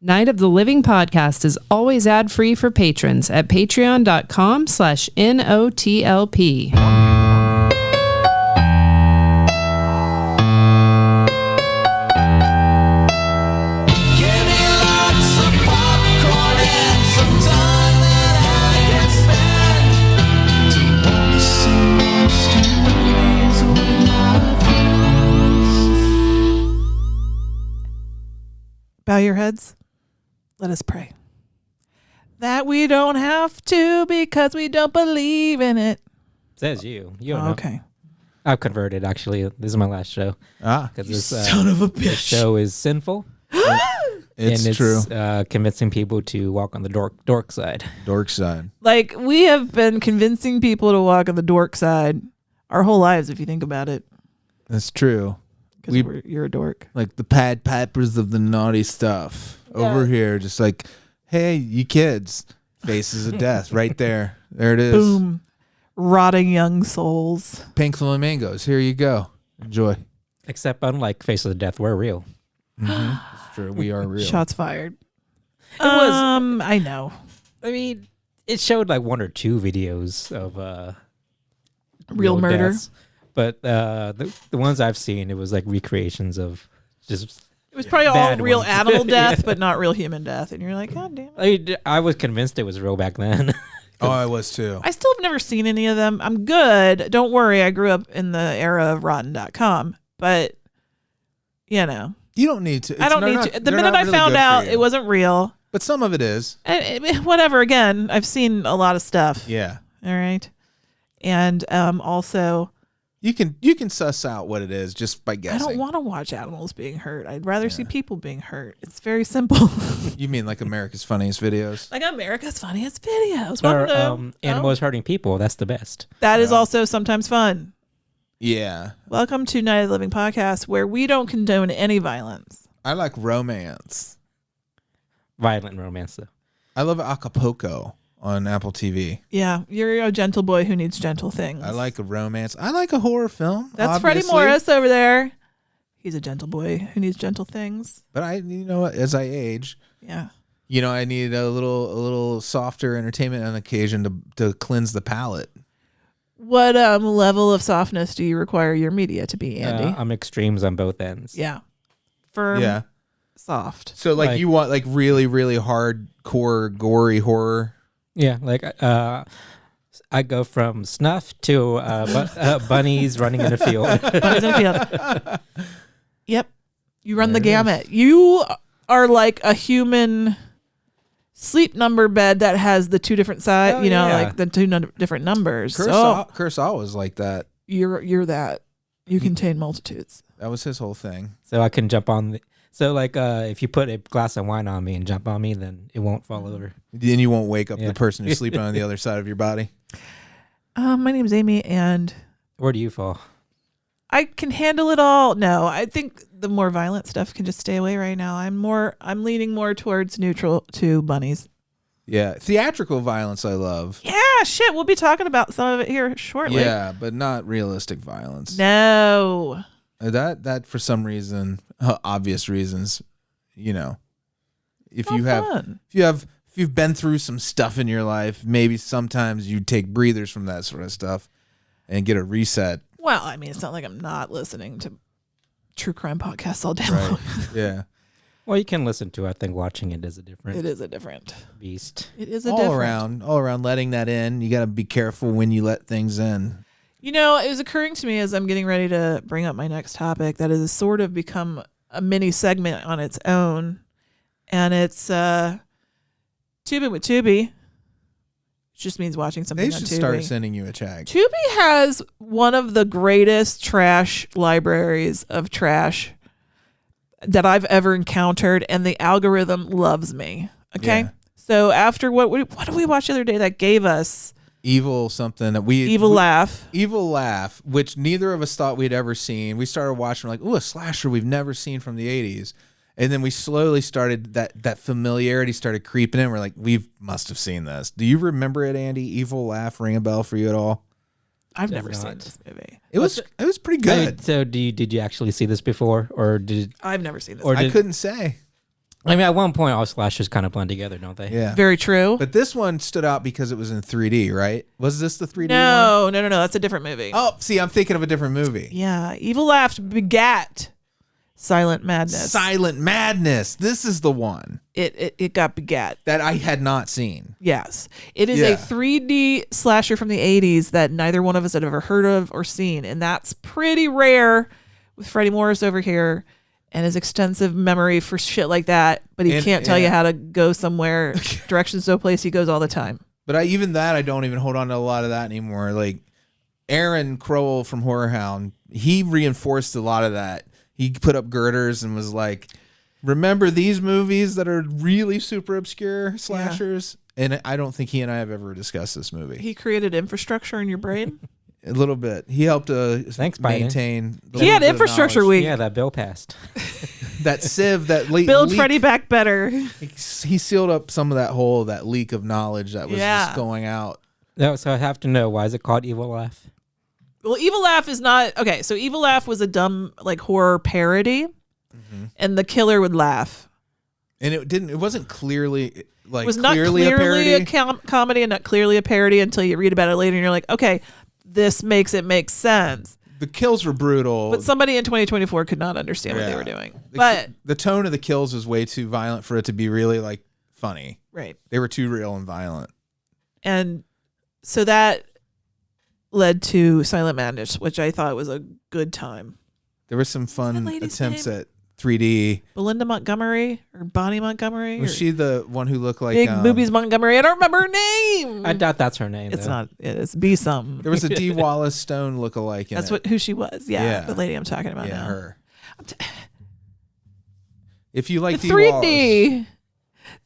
Night of the Living podcast is always ad-free for patrons at patreon.com/NOTLP. Bow your heads. Let us pray. That we don't have to because we don't believe in it. Says you. You don't know. Okay. I've converted, actually. This is my last show. Because this son of a bitch. This show is sinful. It's true. Convincing people to walk on the dork side. Dork side. Like, we have been convincing people to walk on the dork side our whole lives, if you think about it. That's true. Because you're a dork. Like the Pad Pipers of the naughty stuff. Over here, just like, hey, you kids. Faces of death right there. There it is. Boom. Rotting young souls. Pink flamingos. Here you go. Enjoy. Except unlike Faces of Death, we're real. Mm-hmm. It's true. We are real. Shots fired. I know. I mean, it showed like one or two videos of real murder. Deaths. But the ones I've seen, it was like recreations of just... It was probably all real ones. animal death, Yeah. but not real human death. And you're like, God damn it. I was convinced it was real back then. Oh, I was too. I still have never seen any of them. I'm good. Don't worry. I grew up in the era of Rotten.com. But, you know. You don't need to. I don't need to. The minute I found out it wasn't real. But some of it is. Whatever. Again, I've seen a lot of stuff. Yeah. All right. And also... You can suss out what it is just by guessing. I don't want to watch animals being hurt. I'd rather see people being hurt. It's very simple. You mean like America's Funniest Videos? Like America's Funniest Videos. Or animals hurting people. That's the best. That is also sometimes fun. Yeah. Welcome to Night of the Living podcast, where we don't condone any violence. I like romance. Violent romance, though. I love Acapulco on Apple TV. Yeah, you're a gentle boy who needs gentle things. I like a romance. I like a horror film. That's obviously. Freddie Morris over there. He's a gentle boy who needs gentle things. But as I age, yeah, I need a little softer entertainment on occasion to cleanse the palate. What level of softness do you require your media to be, Andy? I'm extremes on both ends. Yeah, firm. Yeah, soft. So like you want like really really hardcore gory horror. Yeah, like I go from snuff to bunnies running in a field. Bunnies in a field. Yep. You run the gamut. You are like a human sleep number bed that has the two different sides, like the two different numbers. Kurosawa was like that. You're that. You contain multitudes. That was his whole thing. So I can jump on So, like, if you put a glass of wine on me and jump on me, then it won't fall over. Then you won't wake up the person who's sleeping on the other side of your body. My name's Amy, and... Where do you fall? I can handle it all. No, I think the more violent stuff can just stay away right now. I'm leaning more towards neutral to bunnies. Yeah. Theatrical violence I love. Yeah, shit. We'll be talking about some of it here shortly. Yeah, but not realistic violence. No. That for some reason, obvious reasons, if you've been through some stuff in your life, maybe sometimes you take breathers from that sort of stuff and get a reset. Well, I mean, it's not like I'm not listening to true crime podcasts all day long. Yeah. Well, you can listen to it. I think watching it is a different. It is a different beast. It is a all different. All around letting that in. You got to be careful when you let things in. It was occurring to me as I'm getting ready to bring up my next topic that has sort of become a mini segment on its own. And it's Tubing with Tubi. It just means watching something on Tubi. They should start sending you a check. Tubi has one of the greatest trash libraries of trash that I've ever encountered, and the algorithm loves me. Okay? Yeah. So after what did we watch the other day that gave us... Evil something that Evil Laugh, which neither of us thought we'd ever seen. We started watching like, a slasher we've never seen from the 80s. And then we slowly started, that familiarity started creeping in. We're like, we must have seen this. Do you remember it, Andy? Evil Laugh ring a bell for you at all? I've never seen this movie. It was pretty good. So did you actually see this before, or did I've never seen this? I couldn't say. I mean, at one point, all slashers kind of blend together, don't they? Yeah. Very true. But this one stood out because it was in 3D, right? Was this the 3D one? No. That's a different movie. Oh, see, I'm thinking of a different movie. Yeah. Evil Laugh begat Silent Madness. Silent Madness. This is the one It got begat. that I had not seen. Yes. It is Yeah. a 3D slasher from the 80s that neither one of us had ever heard of or seen. And that's pretty rare with Freddie Morris over here and his extensive memory for shit like that. But he can't tell you how to go somewhere, directions to a place he goes all the time. But I don't even hold on to a lot of that anymore. Like Aaron Crowell from Horror Hound, he reinforced a lot of that. He put up girders and was like, remember these movies that are really super obscure slashers? Yeah. And I don't think he and I have ever discussed this movie. He created infrastructure in your brain? A little bit. He helped Thanks, maintain. He had infrastructure week. Yeah, that bill passed. That sieve, that build leak, Freddy back better. He sealed up some of that hole, that leak of knowledge that was just going out. No, so I have to know, why is it called Evil Laugh? Well, Evil Laugh is not okay. So Evil Laugh was a dumb like horror parody, and the killer would laugh. And it wasn't clearly like it was not clearly a comedy and not clearly a parody until you read about it later and you're like, okay, this makes it make sense. The kills were brutal, but somebody in 2024 could not understand what they were doing. But the tone of the kills was way too violent for it to be really like funny. Right. They were too real and violent. And so that led to Silent Madness, which I thought was a good time. There were some fun attempts name? at 3D. Belinda Montgomery or Bonnie Montgomery? Was she the one who looked like Big Boobies Montgomery? I don't remember her name. I doubt that's her name. It's though. not. It's B something. There was a Dee Wallace Stone lookalike in That's it. who she was. Yeah, the lady I'm talking about now. Her. If you like the Dee 3D,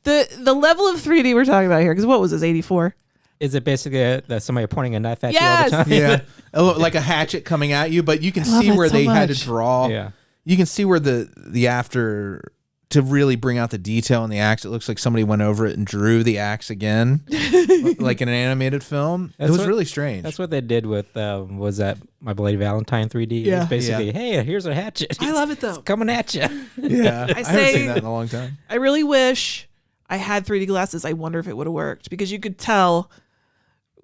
Wallace. the level of 3D we're talking about here, because what was this, 84? Is it basically somebody pointing a knife at Yes! you all the time? Yeah, like a hatchet coming at you, but you can see where they had to draw. Yeah, you can see where the after to really bring out the detail in the axe. It looks like somebody went over it and drew the axe again, like in an animated film. It was really strange. That's what they did with was that My Bloody Valentine 3D? Yeah. It's basically, hey, here's a hatchet. I love it though. It's coming at you. Yeah, I haven't say- seen that in a long time. I really wish I had 3D glasses. I wonder if it would have worked, because you could tell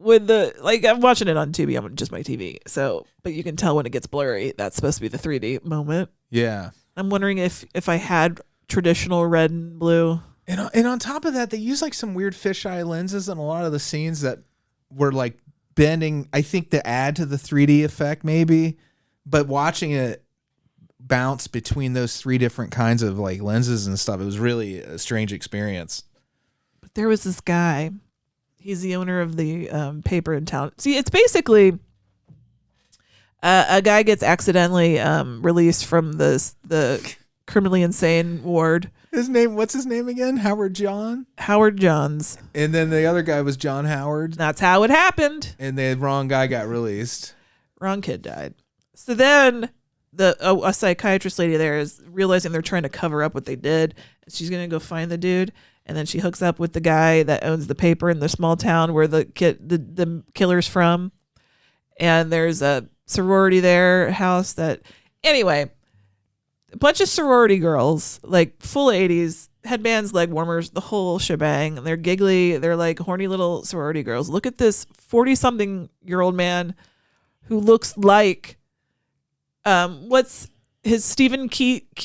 with I'm watching it on Tubi. I'm just my TV. So, but you can tell when it gets blurry. That's supposed to be the 3D moment. Yeah. I'm wondering if I had traditional red and blue. And on top of that, they use like some weird fisheye lenses in a lot of the scenes that were like bending, I think, to add to the 3D effect maybe. But watching it bounce between those three different kinds of like lenses and stuff, it was really a strange experience. But there was this guy. He's the owner of the paper in town. See, it's basically a guy gets accidentally released from the criminally insane ward. What's his name again? Howard Johns. And then the other guy was John Howard. That's how it happened. And the wrong guy got released. Wrong kid died. So then a psychiatrist lady there is realizing they're trying to cover up what they did. She's going to go find the dude. And then she hooks up with the guy that owns the paper in the small town where the killer's from. And there's a sorority there, house that... Anyway, a bunch of sorority girls, like full 80s, headbands, leg warmers, the whole shebang. And they're giggly. They're like horny little sorority girls. Look at this 40-something-year-old man who looks like... what's his Stephen Keaton?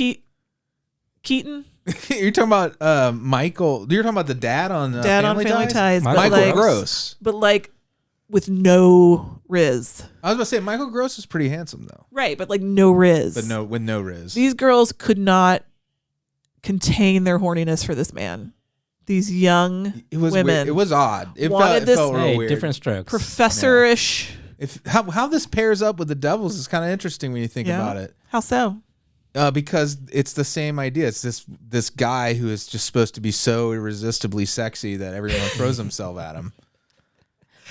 You're talking about Michael. You're talking about the dad on Family Ties? Michael Gross. But like with no Riz. I was about to say Michael Gross is pretty handsome though. Right, but like no Riz. But with no Riz. These girls could not contain their horniness for this man. These young women. Weird. It was odd. It wanted felt this real weird. Different strokes. Professorish. Yeah. How this pairs up with the Devils is kind of interesting when you think about it. How so? Because it's the same idea. It's this guy who is just supposed to be so irresistibly sexy that everyone throws himself at him.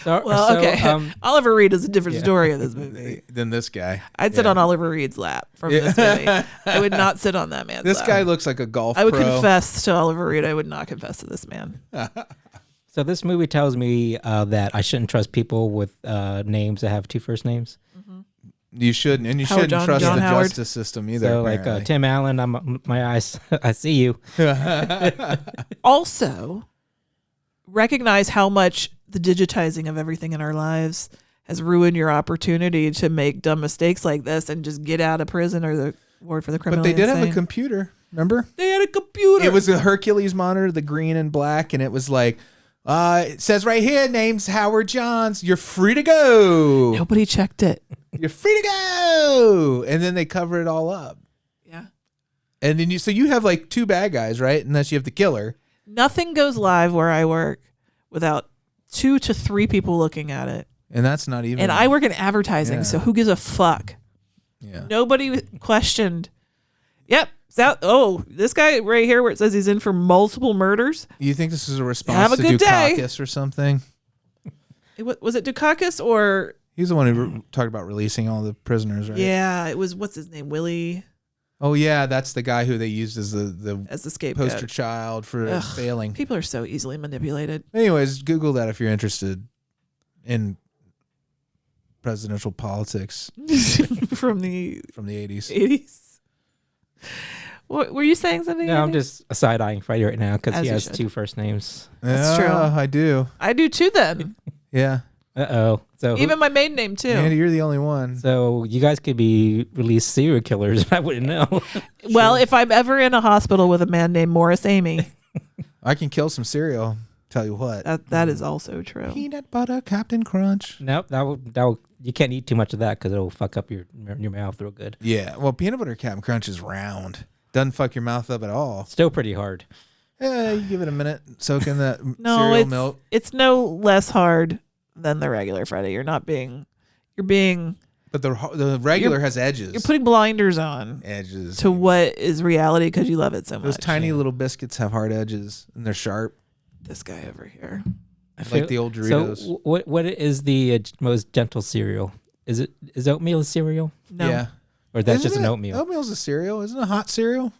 Okay. Oliver Reed is a different story in this movie than this guy. I'd sit on Oliver Reed's lap from this movie. I would not sit on that man's lap. This guy looks like a golf I would pro. confess to Oliver Reed. I would not confess to this man. So this movie tells me that I shouldn't trust people with names that have two first names. Mm-hmm. You shouldn't, and you Howard shouldn't John- trust John the Howard. justice system either. So apparently. Tim Allen, my eyes, I see you. Also, recognize how much the digitizing of everything in our lives has ruined your opportunity to make dumb mistakes like this and just get out of prison or the ward for the criminal. But they did have a computer. Remember? They had a computer. It was a Hercules monitor, the green and black, and it was like, it says right here, name's Howard Johns. You're free to go. Nobody checked it. You're free to go. And then they cover it all up. Yeah. And then you have like 2 bad guys, right? Unless you have the killer. Nothing goes live where I work without 2 to 3 people looking at it. And that's not even. And I work in advertising, Yeah. so who gives a fuck? Yeah. Nobody questioned. Yep. This guy right here where it says he's in for multiple murders. You think this is a response Have a to good day. Dukakis or something? Was it Dukakis or? He's the one who talked about releasing all the prisoners, right? Yeah, it was, what's his name? Willie Oh, yeah. That's the guy who they used as the as the scapegoat. poster child for Ugh. failing. People are so easily manipulated. Anyways, Google that if you're interested in presidential politics From the from the 80s. 80s. What, were you saying something? No, I'm Andy? just side-eyeing Freddy right now because As he you has should. 2 first names. That's true. I do. I do too then. Yeah. Uh-oh. So Even my maiden name too. Andy, you're the only one. so you guys could be released serial killers. I wouldn't know. Well, if I'm ever in a hospital with a man named Morris Amy, I can kill some cereal. Tell you what. that is also true. Peanut butter, Captain Crunch. Nope, that will you can't eat too much of that because it'll fuck up your mouth real good. Yeah. Well, peanut butter, Captain Crunch is round. Doesn't fuck your mouth up at all. Still pretty hard. You give it a minute. Soak in that No, cereal milk. it's no less hard than the regular Freddy. You're being But the regular has edges. you're putting blinders on edges. to what is reality because you love it so Those much. tiny little biscuits have hard edges and they're sharp, This guy over here. like the old Doritos. So what is the most gentle cereal? Is oatmeal a cereal? No. Yeah. Or that's Isn't just an it- oatmeal? Oatmeal's a cereal. Isn't it a hot cereal?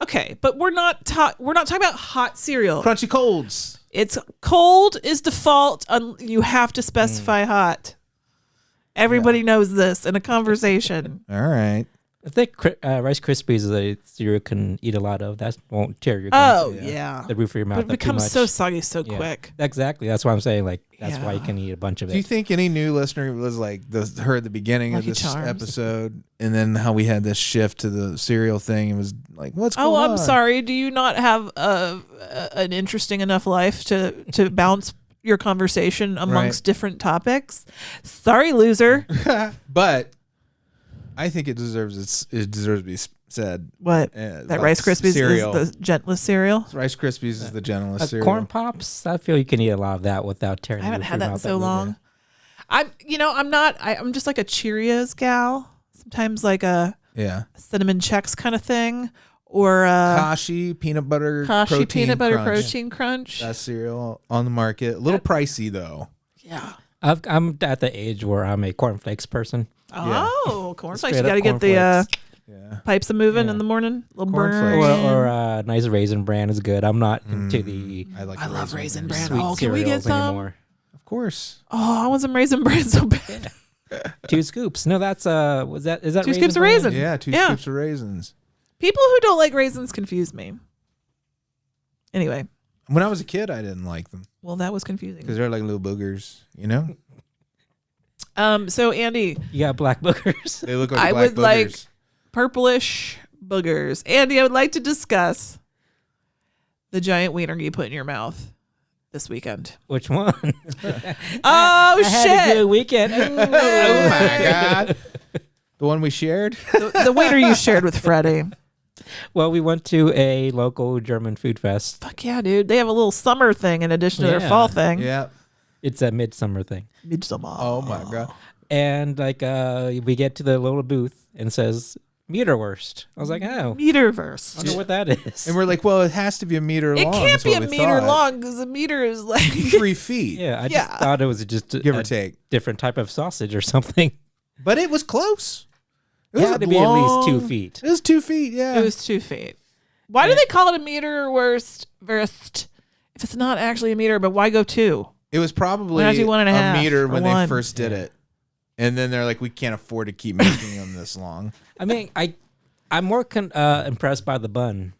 Okay, but we're not talking about hot cereal. Crunchy colds. It's cold is default. You have to specify hot. Everybody knows this in a conversation. All right. I think Rice Krispies is a cereal you can eat a lot of. That won't tear your Oh gums, yeah, the roof of your mouth but up it becomes too so much. soggy so Yeah. quick. Exactly. That's why I'm saying that's why you Yeah. can eat a bunch of Do you it. think any new listener was like heard the beginning Lucky of this Charms. episode and then how we had this shift to the cereal thing and was like, what's going Oh, on? I'm sorry. Do you not have an interesting enough life to bounce your conversation amongst different topics? Sorry, loser. But I think it deserves to be said. What? That Rice Krispies cereal. is the gentlest cereal? Rice Krispies is the gentlest cereal. Corn Pops, I feel you can eat a lot of that without tearing I haven't the roof had of your that in mouth so up. long. I'm just like a Cheerios gal. Sometimes like a Yeah. cinnamon Chex kind of thing, or Kashi peanut butter Kashi protein peanut butter crunch. protein crunch. Best cereal on the market. A little pricey though. Yeah. I'm at the age where I'm a cornflakes person. Oh, cornflakes! Straight You got to up get the cornflakes. Yeah. pipes a moving Yeah. in the morning. Little Cornflakes. burn. Or a nice raisin bran is good. I'm not into the I like. I the love Raisin Bran. sweet Oh, can we get cereals some? anymore. Of course. Oh, I want some Raisin Bran so bad. 2 scoops. No, that's is that 2 Raisin scoops of Bran? raisin. Yeah, 2 Yeah. scoops of raisins. People who don't like raisins confuse me. Anyway, When I was a kid, I didn't like them well, that was confusing. because they're like little boogers, you know? So Andy, You got black boogers. They look like I black would like boogers. purplish boogers. Andy, I would like to discuss the giant wiener you put in your mouth this weekend. Which one? Oh I had a shit! good weekend. Oh my god. The one we shared? The wiener you shared with Freddy. Well, we went to a local German food fest. Fuck yeah, dude! They have a little summer thing in addition to their Yeah. fall thing. Yeah. It's a midsummer thing. Midsummer. Oh my god. And we get to the little booth and it says Meterwurst. I was like, oh, I Meterverse. wonder what that is. And we're like, well, it has to be a meter It long. can't is be what a we meter thought. long because a meter is like 3 feet. Yeah, I just Yeah. thought it was just Give or a take. different type of sausage or something. But it was close. It It was had to be at least 2 long- feet. It was 2 feet, yeah. it was 2 feet. Why do they call it a meter worst if it's not actually a meter? But why go 2? It was probably Why not do 1.5 a meter or when 1? they first did it. And then they're like, we can't afford to keep making them this long. I mean, I'm more impressed by the bun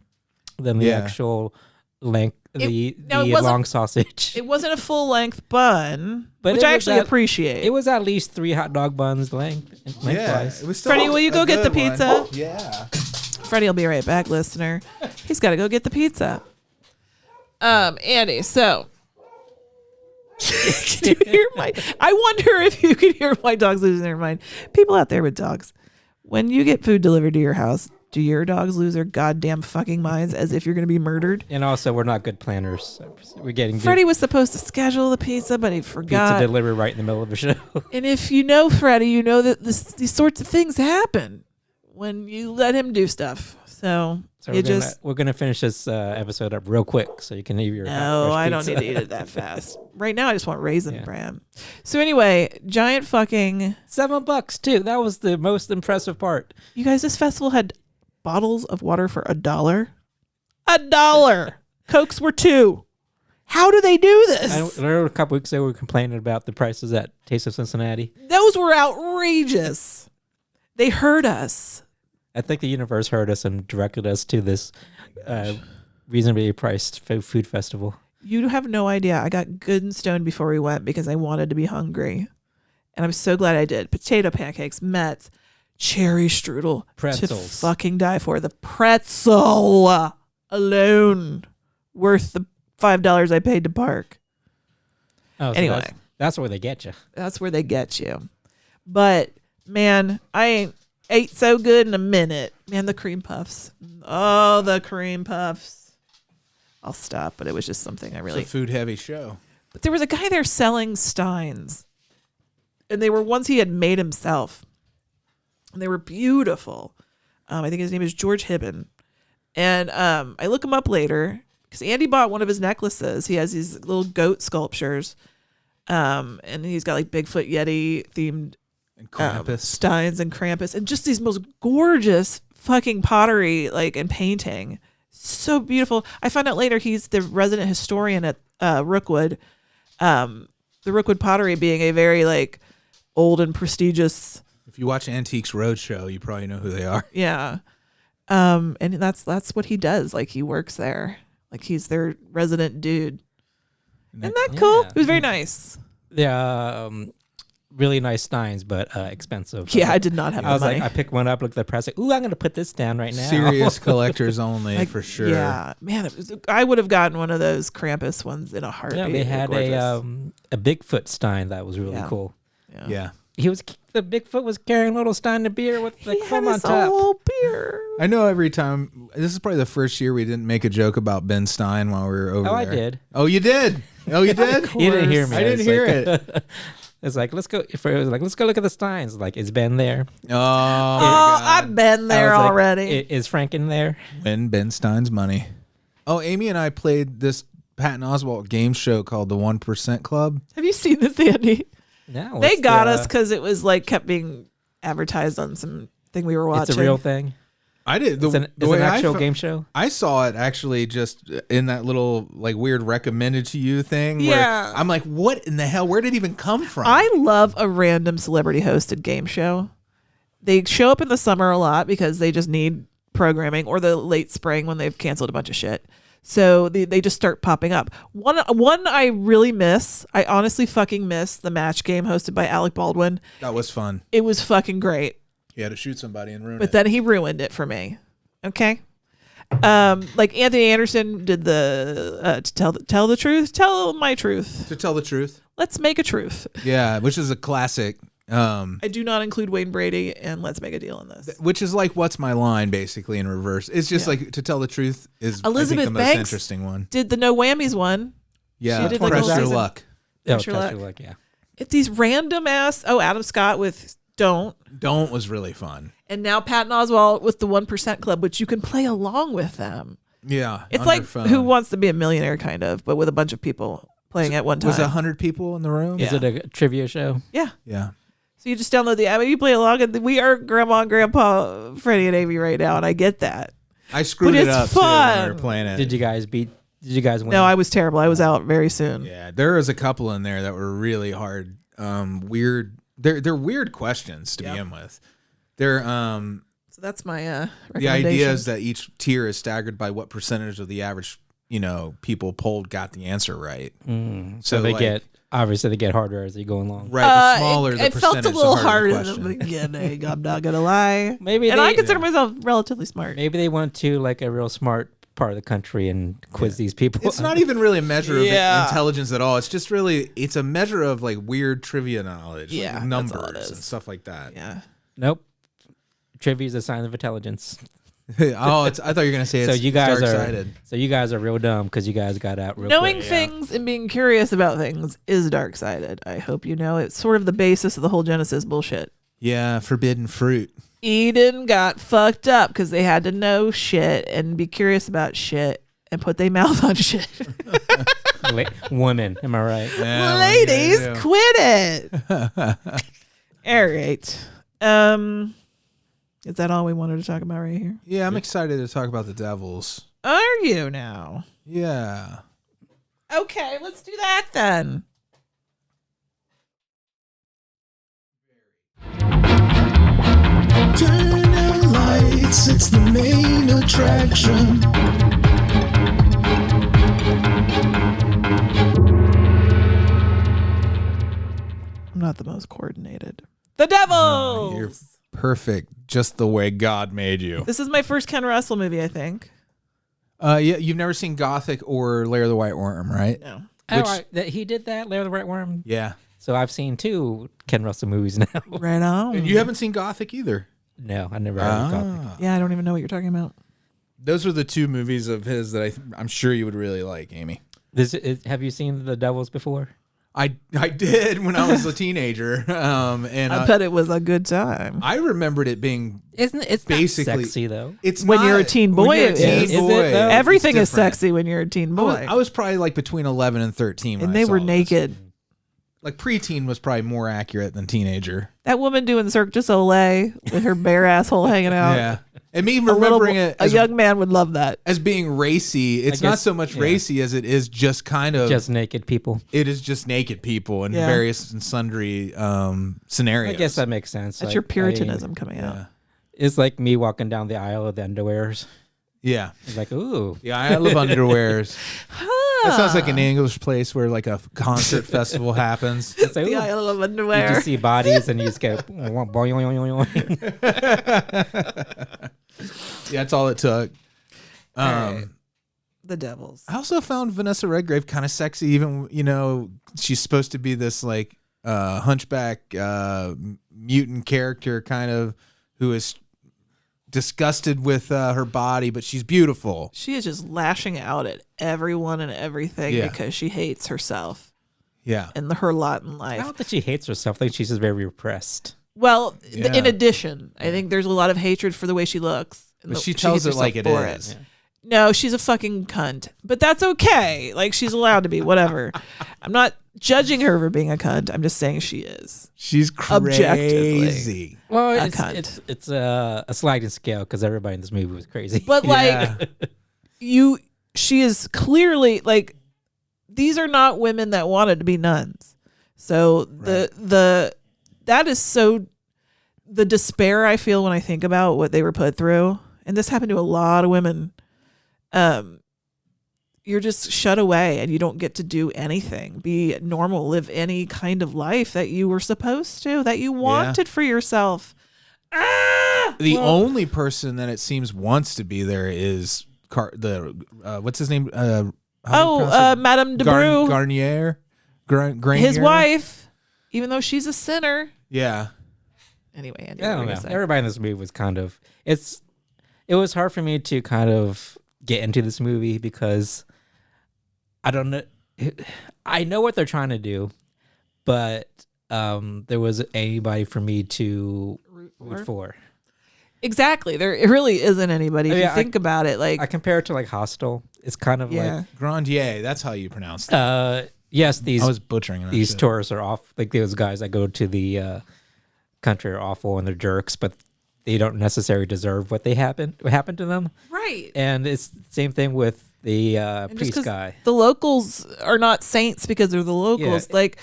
than the actual length, the long sausage. It wasn't a full length bun, But which I actually appreciate. It was at least 3 hot dog buns lengthwise. Yeah, it was still Freddie, will you go get the good pizza? one. Yeah. Freddie will be right back, listener. He's got to go get the pizza. Andy, so can you hear I wonder if you can hear my dogs losing their mind. People out there with dogs, when you get food delivered to your house, do your dogs lose their goddamn fucking minds as if you're going to be murdered? And also, we're not good planners. We're getting Freddie was supposed to schedule the pizza, but he forgot. Pizza delivery right in the middle of the show. And if you know Freddie, you know that these sorts of things happen when you let him do stuff. So we're gonna finish this episode up real quick so you can eat your No, I don't need to eat it that fast. Right now, I just want raisin bran. So anyway, giant fucking $7 too. That was the most impressive part. You guys, this festival had bottles of water for $1. $1. Cokes were $2. How do they do this? I remember a couple weeks ago we were complaining about the prices at Taste of Cincinnati. Those were outrageous. They heard us. I think the universe heard us and directed us to this reasonably priced food festival. You have no idea. I got good and stoned before we went because I wanted to be hungry. And I'm so glad I did. Potato pancakes, Mets, cherry strudel. Pretzels. To fucking die for. The pretzel alone worth the $5 I paid to park. Oh, so anyway. That's where they get you. That's where they get you. But, man, I ain't ate so good in a minute. Man, the cream puffs. Oh, the cream puffs. I'll stop, but it was just something I really... It's a food-heavy show. But there was a guy there selling steins. And they were ones he had made himself. And they were beautiful. I think his name is George Hibben. And I look him up later because Andy bought one of his necklaces. He has these little goat sculptures. And he's got like Bigfoot Yeti themed And Krampus. steins and Krampus. And just these most gorgeous fucking pottery and painting. So beautiful. I found out later he's the resident historian at Rookwood. The Rookwood pottery being a very old and prestigious... If you watch Antiques Roadshow, you probably know who they are. Yeah. And that's what he does. He works there. He's their resident dude. Isn't that cool? Yeah. It was very nice. Yeah, really nice steins, but expensive. Yeah, I did not have the money. I picked one up, looked at the price, ooh, I'm going to put this down right now. Serious collectors only, for sure. Yeah. Man, I would have gotten one of those Krampus ones in a heartbeat. Yeah, they had a Bigfoot stein that was really cool. Yeah. The Bigfoot was carrying a little stein of beer with the foam on top. Whole beer. I know every time. This is probably the first year we didn't make a joke about Ben Stein while we were over there. I did. Oh, you did? Oh, you did? You didn't hear me. I didn't hear it. It's let's go. It was let's go look at the steins. Is Ben there? Oh, I've been there already. Is Frank in there? Win Ben Stein's money. Oh, Amy and I played this Patton Oswalt game show called the 1% Club. Have you seen this, Andy? No. They got us because it was kept being advertised on some thing we were watching. It's a real thing. I did. It's an actual game show. I saw it actually just in that little weird recommended to you thing. Yeah. Where I'm like, what in the hell? Where did it even come from? I love a random celebrity hosted game show. They show up in the summer a lot because they just need programming, or the late spring when they've canceled a bunch of shit. So they just start popping up. One I really miss. I honestly fucking miss the match game hosted by Alec Baldwin. That was fun. It was fucking great. He had to shoot somebody and ruin it. But then he ruined it for me. Okay. Anthony Anderson did the to tell the truth. Tell my truth. To tell the truth. Let's make a truth. Yeah, which is a classic. I do not include Wayne Brady and Let's Make a Deal in this. Which is what's my line basically in reverse. It's just to tell the truth is Elizabeth I think the Banks most interesting one. Did the No Whammies one. Yeah, she did Press Your season. Luck. Press Your Luck. Yeah. It's these random ass. Oh, Adam Scott with Don't was really fun. And now Patton Oswalt with the 1% Club, which you can play along with them. Yeah, it's like Who Wants to Be a Millionaire, kind of, but with a bunch of people playing at one time. Was 100 people in the room? Is it a trivia show? Yeah. Yeah. So you just download the app, you play along, and we are Grandma and Grandpa, Freddy and Amy right now, and I get that. I screwed it up fun. too when we were playing it. Did you guys win? No, I was terrible. I was out very soon. Yeah, there was a couple in there that were really hard. Weird They're weird questions to begin with. They're So that's my the idea is that each tier is staggered by what percentage of the average people polled got the answer right. So they get harder as they go along. Right, the smaller the it percentage, felt a little the harder hard the in the question. beginning. I'm not gonna lie. Maybe I consider myself relatively smart. Maybe they went to like a real smart part of the country and quiz these people. It's not even really a measure of Yeah. intelligence at all. It's just really it's a measure of like weird trivia knowledge, Yeah, like that's all it numbers is. and stuff like that. Yeah. Nope. Trivia is a sign of intelligence. I thought you were gonna say it's So you guys dark-sided. are real dumb because you guys got out real Knowing quick. things and being curious about things is dark-sided. I hope you know. It's sort of the basis of the whole Genesis bullshit. Yeah, forbidden fruit. Eden got fucked up because they had to know shit and be curious about shit and put their mouth on shit. Women, am I right? Yeah, Ladies, yeah. quit it. All right. Is that all we wanted to talk about right here? Yeah, I'm excited to talk about the Devils. Are you now? Yeah. Okay, let's do that then. Turn out lights, it's the main attraction. I'm not the most coordinated. The Devils! You're perfect, just the way God made you. This is my first Ken Russell movie, I think. Yeah, you've never seen Gothic or Lair of the White Worm, right? No. He did that, Lair of the White Worm. Yeah. So I've seen 2 Ken Russell movies now. Right on. And you haven't seen Gothic either. No, I never heard of Gothic. Yeah, I don't even know what you're talking about. Those are the 2 movies of his that I'm sure you would really like, Amy. Have you seen The Devils before? I did when I was a teenager, and I bet it was a good time. I remembered it being It's basically not sexy though. It's When not- you're a teen boy, when you're a it teen is. Is it, boy, though? it's Everything is different. sexy when you're a teen boy. I was probably like between 11 and 13 when And I they saw were this. naked. Like preteen was probably more accurate than teenager. That woman doing Cirque du Soleil with her bare asshole hanging out. Yeah, and me A, little, remembering it a as, young man would love that. as being racy. It's not guess- so much yeah. racy as it is just kind of Just naked people. It is just naked people in Yeah. various and sundry scenarios. I guess that makes sense. That's Like, your Puritanism coming out. Yeah, It's like me walking down the aisle of the underwears. yeah. It's like, ooh. Yeah, I love underwears. That sounds like an English place where like a concert festival happens. It's like, The ooh. aisle of You underwear. just see bodies and you just go, boing. Yeah, that's all it took. right. The Devils. I also found Vanessa Redgrave kind of sexy, even she's supposed to be this like hunchback mutant character kind of who is disgusted with her body, but she's beautiful. She is just lashing out at everyone and everything Yeah. because she hates herself Yeah. and her lot in I life. don't think she hates herself. I think she's just very repressed. Well, Yeah. in addition, I think there's a lot of hatred for the way she looks. and But the- she tells hates it like herself it for is. Yeah. No, she's a fucking cunt. But that's okay. Like, she's allowed to be, whatever. I'm not judging her for being a cunt. I'm just saying she is. She's Objectively. crazy. Well, A it's cunt. it's a sliding scale because everybody in this movie was crazy. But, like, Yeah. she is clearly, like, these are not women that wanted to be nuns. So that is so, the despair I feel when I think about what they were put through, and this happened to a lot of women, you're just shut away and you don't get to do anything, be normal, live any kind of life that you were supposed to, that you wanted for yourself. The only person that it seems wants to be there is what's his name? How do you pronounce it? Madame Debreu, Garnier. his wife, even though she's a sinner. Yeah. Anyway, I don't know. Everybody in this movie was kind of it was hard for me to kind of get into this movie because I don't know. I know what they're trying to do, but there wasn't anybody for me to root for. Exactly. There really isn't anybody. If I mean, you think about it, like, I compare it to like Hostel. It's kind of yeah. Grandier. That's how you pronounce it. yes, these I was butchering it. these tourists are off. Like those guys that go to the country are awful and they're jerks, but they don't necessarily deserve what happened to them. Right. And it's the same thing with And just priest 'cause guy. the locals are not saints because they're the locals. Yeah. Like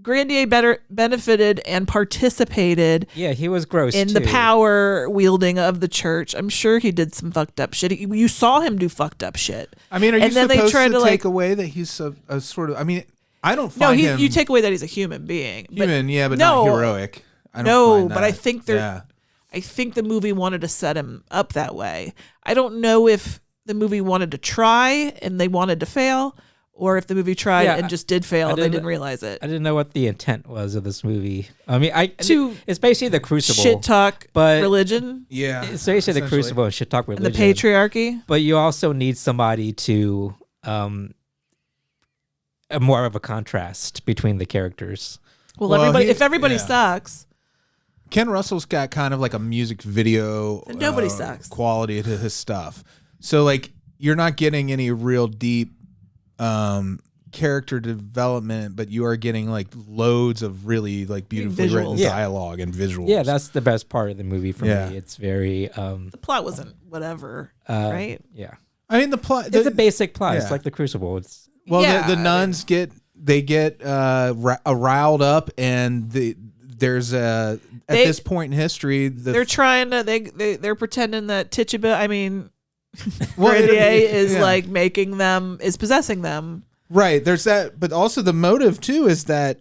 Grandier benefited and participated Yeah, he was gross in too. the power wielding of the church. I'm sure he did some fucked up shit. You saw him do fucked up shit. I mean, are you And then they supposed tried to to, take like- away that he's a sort of? I mean, I don't No, find him you take away that he's a human being. But human, yeah, but no, not heroic. I don't no, find but I that. think they're. Yeah. I think the movie wanted to set him up that way. I don't know if the movie wanted to try and they wanted to fail, or if the movie tried Yeah, and just did fail I and they didn't- didn't realize it. I didn't know what the intent was of this movie. I mean, To it's basically the Crucible. Shit talk but- religion Yeah. It's basically the essentially. Crucible and shit talk and religion. the patriarchy. But you also need somebody to more of a contrast between the characters. Well, Well, if everybody yeah. sucks, Ken Russell's got kind of like a music video And nobody sucks. quality to his stuff. So like you're not getting any real deep character development, but you are getting like loads of really like beautifully written Visuals. Yeah. dialogue and visuals. Yeah, that's the best part of the movie for Yeah. me. It's very the plot wasn't whatever, right? yeah. I mean the plot. It's a basic plot. yeah. It's like the Crucible. It's Well, Yeah, the I nuns get riled up, and there's at They- this point in history, They're trying to they're pretending that Grandier Well, is yeah. like making them is possessing them. right. There's that, but also the motive too is that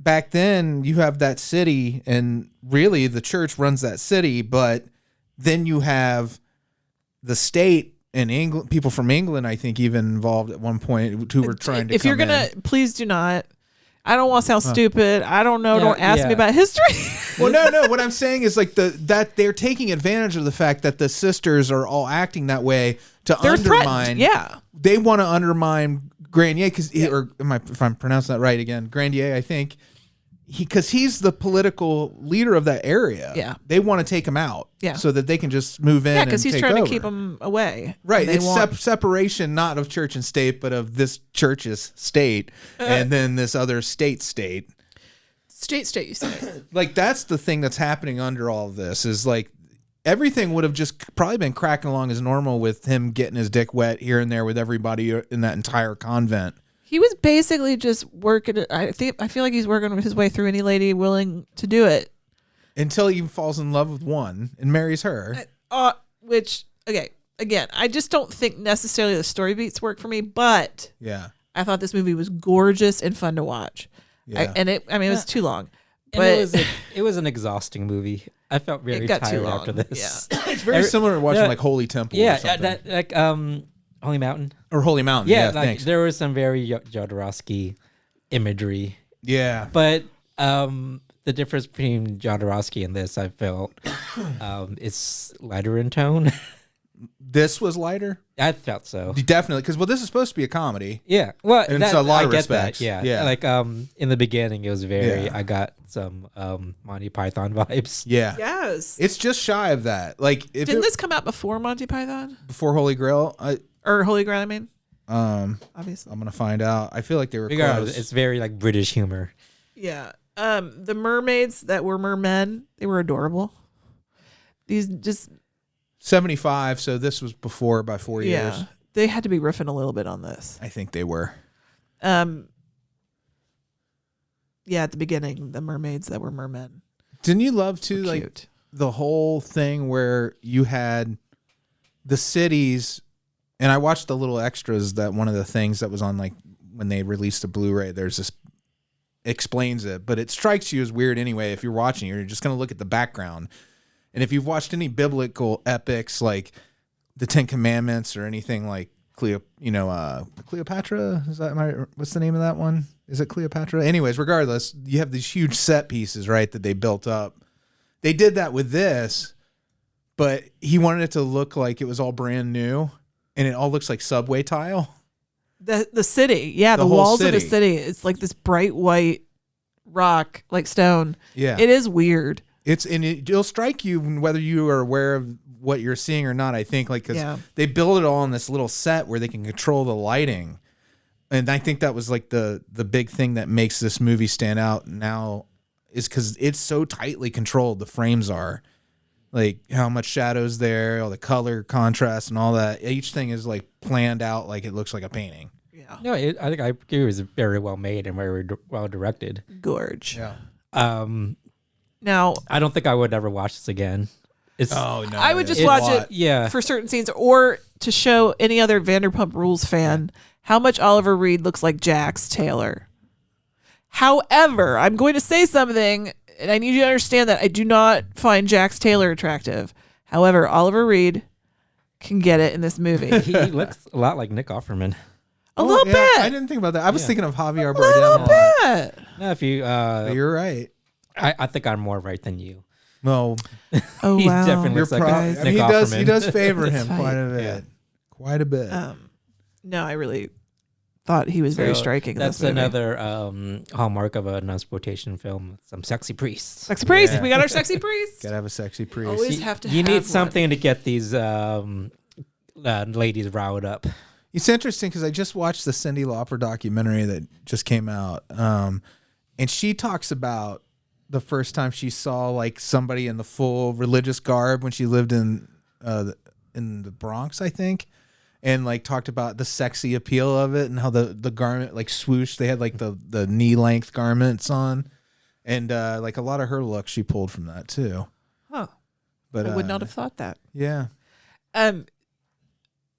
back then you have that city, and really the church runs that city, but then you have the state. In England, people from England, I think, even involved at one point who were trying to. If you're come gonna, in. please do not. I don't want to sound stupid. I don't know. Yeah, Don't ask yeah. me about history. Well, no. What I'm saying is like that they're taking advantage of the fact that the sisters are all acting that way to They're undermine. threatened. Yeah. They want to undermine Grandier or if I'm pronouncing that right again, Grandier, I think. Because he's the political leader of that area. Yeah. They want to take him out. Yeah. So that they can just move in. Yeah, because and he's take trying over. to keep them away. Right. They It's want- separation not of church and state, but of this church's state and then this other state. state. You say. Like that's the thing that's happening under all of this is like everything would have just probably been cracking along as normal with him getting his dick wet here and there with everybody in that entire convent. He was basically just working. I feel like he's working his way through any lady willing to do it. Until he falls in love with one and marries her. Which again, I just don't think necessarily the story beats work for me. But Yeah. I thought this movie was gorgeous and fun to watch. Yeah. It was too long. and But it was an exhausting movie. I felt very it got too tired long. after this. Yeah. It's very similar to watching yeah. like Holy Temple or Yeah, something. that like Holy Mountain. or Holy Mountain. Yeah, Yeah, like thanks. there was some very Jodorowsky imagery, Yeah. but the difference between Jodorowsky and this, I felt, it's lighter in tone. This was lighter? I felt so. Definitely. Because, this is supposed to be a comedy. Yeah, well, And so a lot I of get respects. that. Yeah, Yeah. like in the beginning, it was very. Yeah. I got some Monty Python vibes. Yeah. Yes. It's just shy of that. Like, if Didn't it, this come out before Monty Python before Holy Grail, or Holy Grail? I mean, I'm obviously. going to find out. I feel like they were Regardless, close. it's very like British humor. Yeah. The mermaids that were mermen, they were adorable. These just 75, so this was before by 4 years. yeah, they had to be riffing a little bit on this. I think they were. Yeah, at the beginning, the mermaids that were mermen. Didn't you love too, Were like cute. the whole thing where you had the cities, and I watched the little extras that one of the things that was on like when they released the Blu-ray. There's this explains it, but it strikes you as weird anyway. If you're watching, you're just gonna look at the background. And if you've watched any biblical epics like the Ten Commandments or anything like Cleopatra, is that what's the name of that one? Is it Cleopatra? Anyways, regardless, you have these huge set pieces, right, that they built up. They did that with this, but he wanted it to look like it was all brand new, and it all looks like subway tile. The city, yeah, the whole walls of the city. city. It's like this bright white rock, like stone. Yeah, It is weird. it'll strike you whether you are aware of what you're seeing or not. I think because Yeah. they build it all on this little set where they can control the lighting, and I think that was like the big thing that makes this movie stand out now is because it's so tightly controlled. The frames are like how much shadow's there, all the color contrast and all that. Each thing is like planned out like it looks like a painting. Yeah. No, I think I agree it was very well made and very well directed. Gorge. Yeah. Now, I don't think I would ever watch this again. It's Oh no. I would just it's- watch it yeah. for certain scenes or to show any other Vanderpump Rules fan how much Oliver Reed looks like Jax Taylor. However, I'm going to say something, and I need you to understand that I do not find Jax Taylor attractive. However, Oliver Reed can get it in this movie. he looks a lot like Nick Offerman. A little bit. I didn't think about that. I was Yeah. thinking of Javier A little Bardem. a lot. bit. No, if you, You're right. I think I'm more right than you. No, Oh, He wow. definitely you're looks like guys. I mean, Nick he Offerman. does favor It's him fine. quite a bit. Yeah. Quite a bit. No, I really thought he was very So striking. In That's this movie. another hallmark of a non-exploitation film. Some sexy priests. Sexy priest. Yeah. We got our sexy priest. Gotta have a sexy priest. Always have to You have need one. something to get these ladies riled up. It's interesting because I just watched the Cyndi Lauper documentary that just came out, and she talks about the first time she saw like somebody in the full religious garb when she lived in the Bronx, I think, and like talked about the sexy appeal of it and how the garment like swooshed. They had like the knee length garments on, and like a lot of her looks she pulled from that too. Huh. But I would not have thought that. Yeah.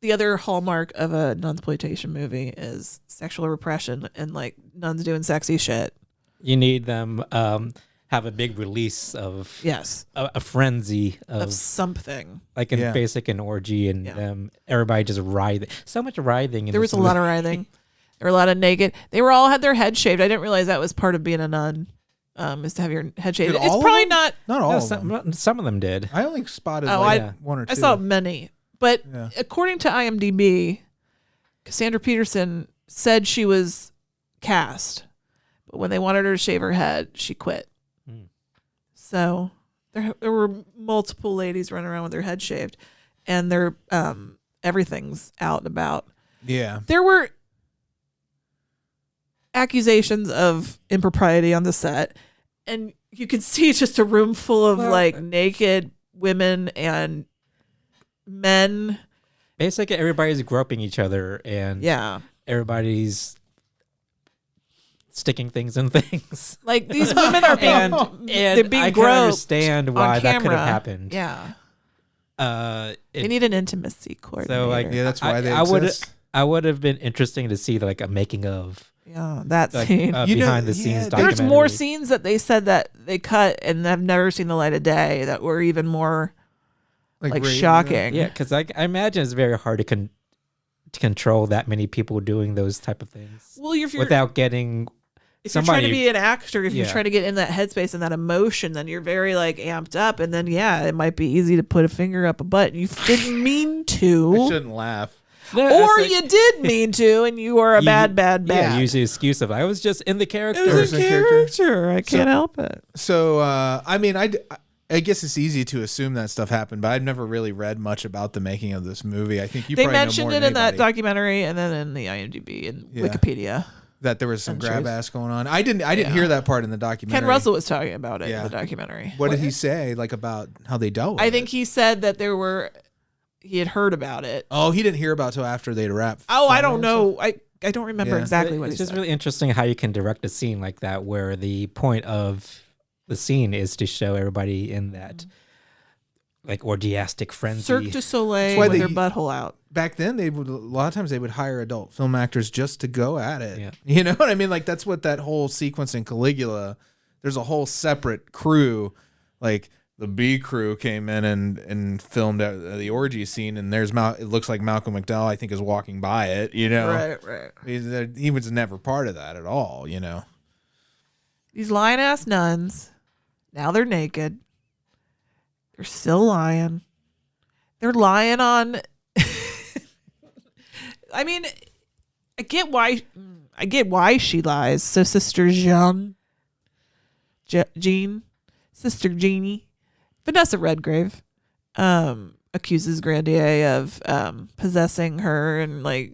The other hallmark of a nunsploitation movie is sexual repression and like nuns doing sexy shit. You need them have a big release of Yes. a frenzy Of of something. like in Yeah. basic an orgy and Yeah. everybody just writhing. So much writhing. There was a lot of writhing. There were a lot of naked. They were all had their head shaved. I didn't realize that was part of being a nun. Is to have your head shaved. Did It's all of probably them? not. Not all of them. Some of them did. I only spotted Oh, like I- one or two. I saw many, but Yeah. according to IMDb, Cassandra Peterson said she was cast, but when they wanted her to shave her head, she quit. Hmm. So there were multiple ladies running around with their head shaved, and their everything's out and about. Yeah. There were accusations of impropriety on the set, and you can see just a room full of Well, like naked women and men. Basically, everybody's groping each other and Yeah. everybody's sticking things in things. Like these women are being, and they're being I can groped understand why on that could camera. have happened. Yeah. It- They need an intimacy coordinator. so like Yeah, that's why they I would exist. I would have been interesting to see like a making of yeah, that like scene. You know, behind the yeah, scenes. There's more documentary. scenes that they said that they cut and have never seen the light of day that were even more like radio- shocking. Yeah, because I imagine it's very hard to control that many people doing those type of things Well, if you're without getting if you're trying to somebody- be an actor, if you're Yeah. trying to get in that headspace and that emotion, then you're very like amped up, and then yeah, it might be easy to put a finger up a butt. You didn't mean I to, shouldn't laugh. No, or it's like- you did mean to, and you are a You- bad. Yeah, use the excuse of I was just in the character. It was a Person character. character. I can't help it. So, I mean, I guess it's easy to assume that stuff happened, but I've never really read much about the making of this movie. I think you They probably know mentioned more it than in that anybody, documentary, and then in the IMDb and Yeah. Wikipedia. that there was some Untruth. grab ass going on. I didn't Yeah. hear that part in the documentary. Ken Russell was talking about it Yeah. in the documentary. What did he say, like about how they dealt with I it? think he said that he had heard about it. Oh, he didn't hear about it till after they'd wrapped. Oh, I filming don't and stuff? know. I don't remember Yeah. exactly what he It's just said. really interesting how you can direct a scene like that, where the point of the scene is to show everybody in that like orgiastic frenzy. Cirque du Soleil That's why with they- their butthole out. Back then, a lot of times they would hire adult film actors just to go at it. Yeah. You know what I mean? Like that's what that whole sequence in Caligula. There's a whole separate crew, like the B crew came in and filmed the orgy scene, and there's it looks like Malcolm McDowell, I think, is walking by it. You know, Right. he was never part of that at all. You know, These lying ass nuns, now they're naked. They're still lying. They're lying on. I mean, I get why she lies. So Sister Jean, Sister Jeannie, Vanessa Redgrave, accuses Grandier of possessing her and like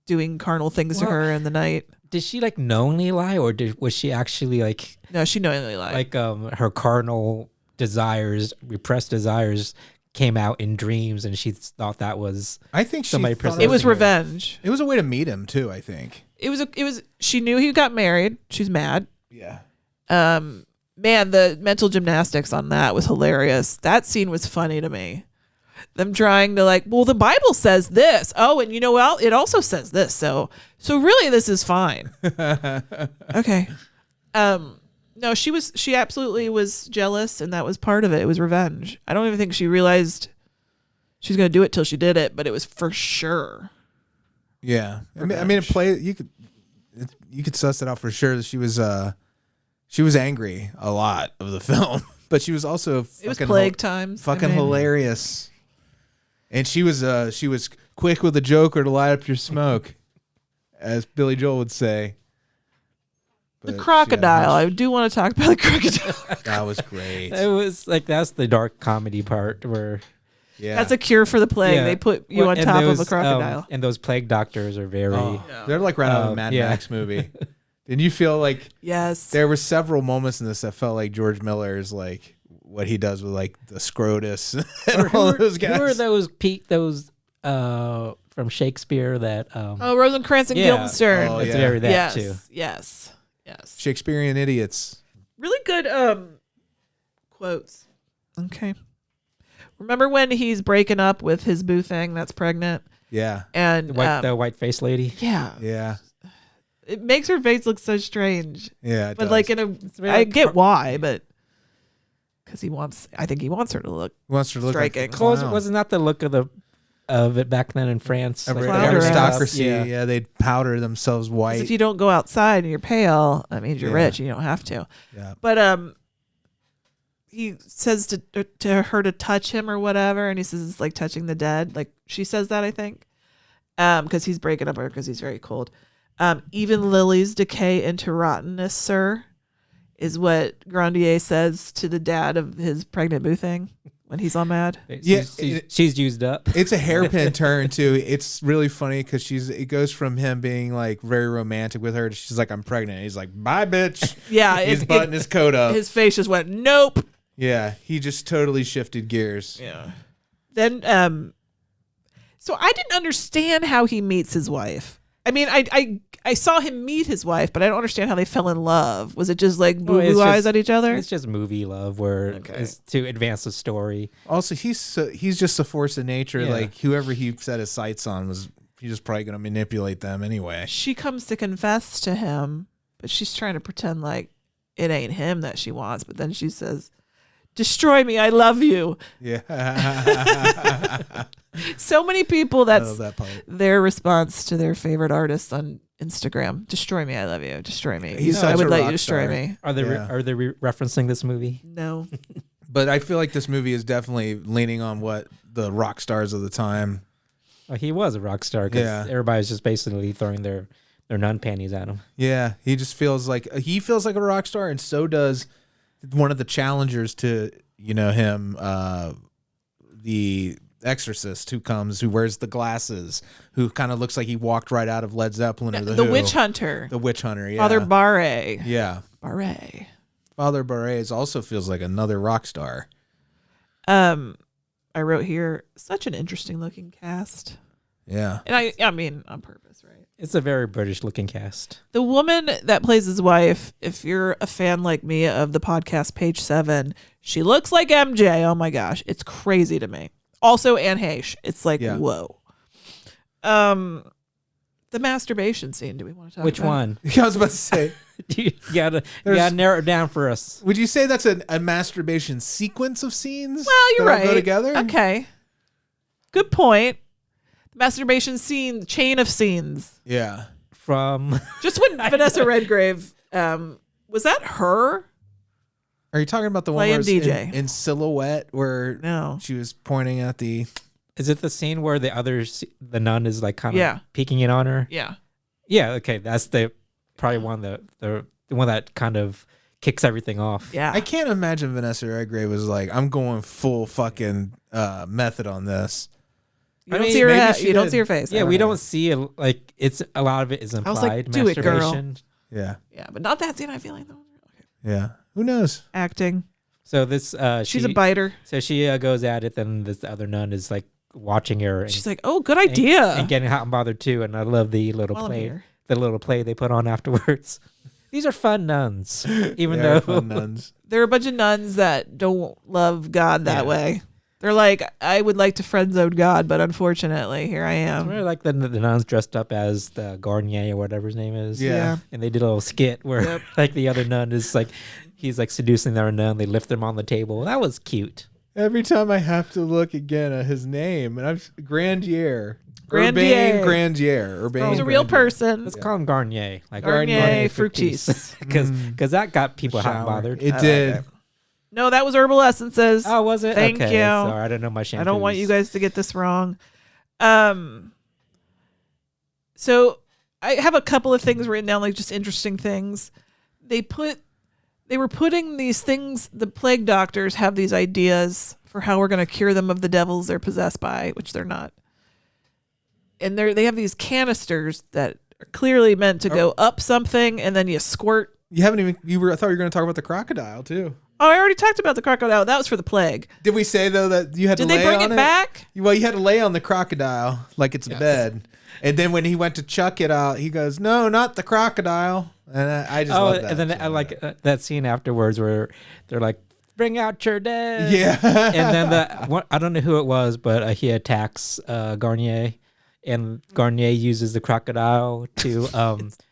doing carnal things to Well, her in the night. Did she like knowingly lie, or was she actually like No, she knowingly lied. her carnal repressed desires came out in dreams, and she thought that was I think she somebody thought possessing It was her. revenge. It was a way to meet him too. I think. It was. She knew he got married. She's mad. Yeah. Man, the mental gymnastics on that was hilarious. That scene was funny to me. Them trying to like, well, the Bible says this. Oh, and well, it also says this. So really, this is fine. Okay. No, she absolutely was jealous, and that was part of it. It was revenge. I don't even think she realized she was going to do it till she did it, but it was for sure. Yeah. You could suss it out for sure that she was angry a lot of the film, but she was also It was plague times. fucking hilarious. And she was quick with a joker to light up your smoke, as Billy Joel would say. The But crocodile. I do want to talk about the crocodile. that was great. It was like that's the dark comedy part where Yeah. That's a cure for the plague. Yeah. They put you on and top of a those, crocodile. and those plague doctors are very. Oh, they're like right out of a Mad yeah. Max movie. Didn't you feel like Yes. there were several moments in this that felt like George Miller's like what he does with like the Scrotus and all those guys? Who are those from Shakespeare that Oh, Rosencrantz and yeah. Guildenstern. Oh, it's yeah. very that yes. too. Yes. Yes. Shakespearean idiots. Really good quotes. Okay. Remember when he's breaking up with his boo thing that's pregnant? Yeah. And The white faced lady. yeah. Yeah. It makes her face look so strange. Yeah. It But does. like very I like get why, but because I think he wants her to look he wants her to look striking. like a Well, clown. wasn't that the look of it back then in France? Every clown aristocracy, Yeah. yeah, they'd powder themselves 'Cause white. if you don't go outside and you're pale, that means you're Yeah. rich and you don't have to. Yeah. But he says to her to touch him or whatever, and he says it's like touching the dead. Like she says that, I think, because he's breaking up with her because he's very cold. Even lilies decay into rottenness, sir, is what Grandier says to the dad of his pregnant boo thing when he's all mad. Yeah, she's used up. It's a hairpin turn too. It's really funny because it goes from him being like very romantic with her to she's like, I'm pregnant. He's like, bye, bitch. Yeah, He's buttoning his coat up. his face just went nope. Yeah, he just totally shifted gears. Yeah. Then so I didn't understand how he meets his wife. I mean, I saw him meet his wife, but I don't understand how they fell in love. Was it just like Well, it's boo eyes just- at each other? It's just movie love where it's to advance the story. Also, he's just a force of nature. Yeah. Like whoever he set his sights on he's just probably going to manipulate them anyway. She comes to confess to him, but she's trying to pretend like it ain't him that she wants. But then she says, destroy me, I love you. Yeah. So many people, I that's love that part. their response to their favorite artist on Instagram. Destroy me, I love you. Destroy me. He's I such would a let you rock destroy star. me. Are they Yeah. referencing this movie? No. But I feel like this movie is definitely leaning on what the rock stars of the time. Well, he was a rock star because Yeah. everybody's just basically throwing their nun panties at him. Yeah, he just feels like a rock star, and so does one of the challengers to him, the Exorcist, who wears the glasses, who kind of looks like he walked right out of Led Zeppelin or The Who. witch hunter. The witch hunter, yeah. Father Barre. Yeah, Barre. Father Perez also feels like another rock star. I wrote here, such an interesting looking cast. Yeah, And I mean, on purpose, right? It's a very British looking cast. The woman that plays his wife, if you're a fan like me of the podcast Page 7, she looks like MJ. Oh my gosh. It's crazy to me. Also Anne Heche. It's like, Yeah. whoa. The masturbation scene, do we want to talk Which about? one? I was about to say. you gotta narrow it down for us. Would you say that's a masturbation sequence of scenes? Well, you're that all right. Go together. Okay. Good point. Masturbation scene, chain of scenes. Yeah. From Just when Vanessa Redgrave, was that her? Are you talking about the one Playing where it's DJ. in silhouette where No. she was pointing at the? is it the scene where the nun is like kind of Yeah. peeking it on her? Yeah. Yeah. Okay, that's probably one the one that kind of kicks everything off. Yeah. I can't imagine Vanessa Redgrave was like, I'm going full fucking method on this. You I don't mean, see her maybe head. she You don't did. see her face. Yeah, I we know. don't see it like it's a lot of it is was implied like, "Do it, girl." masturbation. Yeah. Yeah, but not that scene. I feel like Yeah. Who knows? acting. So this She's a biter. So she goes at it, then this other nun is like watching her. And, She's like, "Oh, good idea," and getting hot and bothered too. And I love the little While I'm play, here. they put on afterwards. These are fun nuns, even They though are fun nuns. There are a bunch of nuns that don't love God that way. They're like, I would like to friend zone God, but unfortunately, here I It's am. really like the nuns dressed up as the Garnier or whatever his name is. Yeah. And they did a little skit where like the other nun is like, he's like seducing their nun. They lift them on the table. That was cute. Every time I have to look again at his name, and I'm Grandier. Grandier. Urbane Grandier. Urbane He's a real Grandier. person. Let's call him Garnier. Like Garnier Fructis. Because that got people hot and Shower. bothered. It did. No, that was Herbal Essences. Oh, was it? Thank okay, you. Sorry, I don't know my shampoos. I don't want you guys to get this wrong. So I have a couple of things written down, like just interesting things. They were putting these things, the plague doctors have these ideas for how we're going to cure them of the devils they're possessed by, which they're not. And they have these canisters that are clearly meant to go up something, and then you squirt. You haven't even. I thought you were going to talk about the crocodile too. Oh, I already talked about the crocodile. That was for the plague. Did we say though that you had Did to lay they bring on it back? Well, you had to lay on the crocodile like it's a bed, and then when he went to chuck it out, he goes, "No, not the crocodile." And I just love that. and then I like that scene afterwards where they're like, "Bring out your dead." Yeah. And then I don't know who it was, but he attacks Garnier, and Garnier uses the crocodile to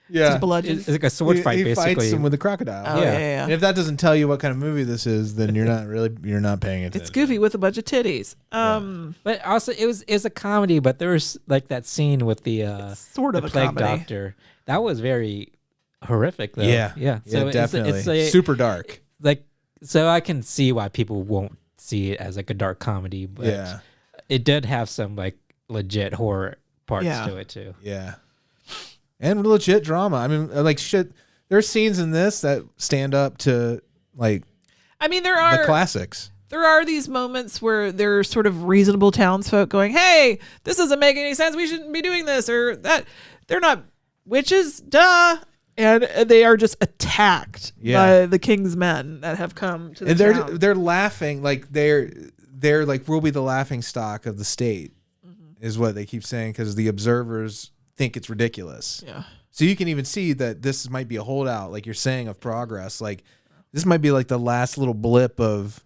Yeah. Bludgeon. it's like a sword fight He basically. fights him with a crocodile. Oh, Yeah. yeah. And if that doesn't tell you what kind of movie this is, then you're not paying attention. It's goofy with a bunch of titties. But also it was a comedy, but there was like that scene with the Sort of the a plague comedy. doctor. That was very horrific though. Yeah. Yeah. Yeah, definitely. It's super dark. like so I can see why people won't see it as like a dark comedy, but Yeah. it did have some like legit horror parts Yeah. to it too. Yeah. And legit drama. I mean, like shit. There's scenes in this that stand up to like I mean, there the are classics. there are these moments where there are sort of reasonable townsfolk going, "Hey, this doesn't make any sense. We shouldn't be doing this," or that. They're not witches, duh. And they are just attacked by the king's men that have come to the And town. they're laughing like they're like we'll be the laughing stock of the state, is what they keep saying because the observers think it's ridiculous. Yeah. So you can even see that this might be a holdout, like you're saying, of progress. Like this might be like the last little blip of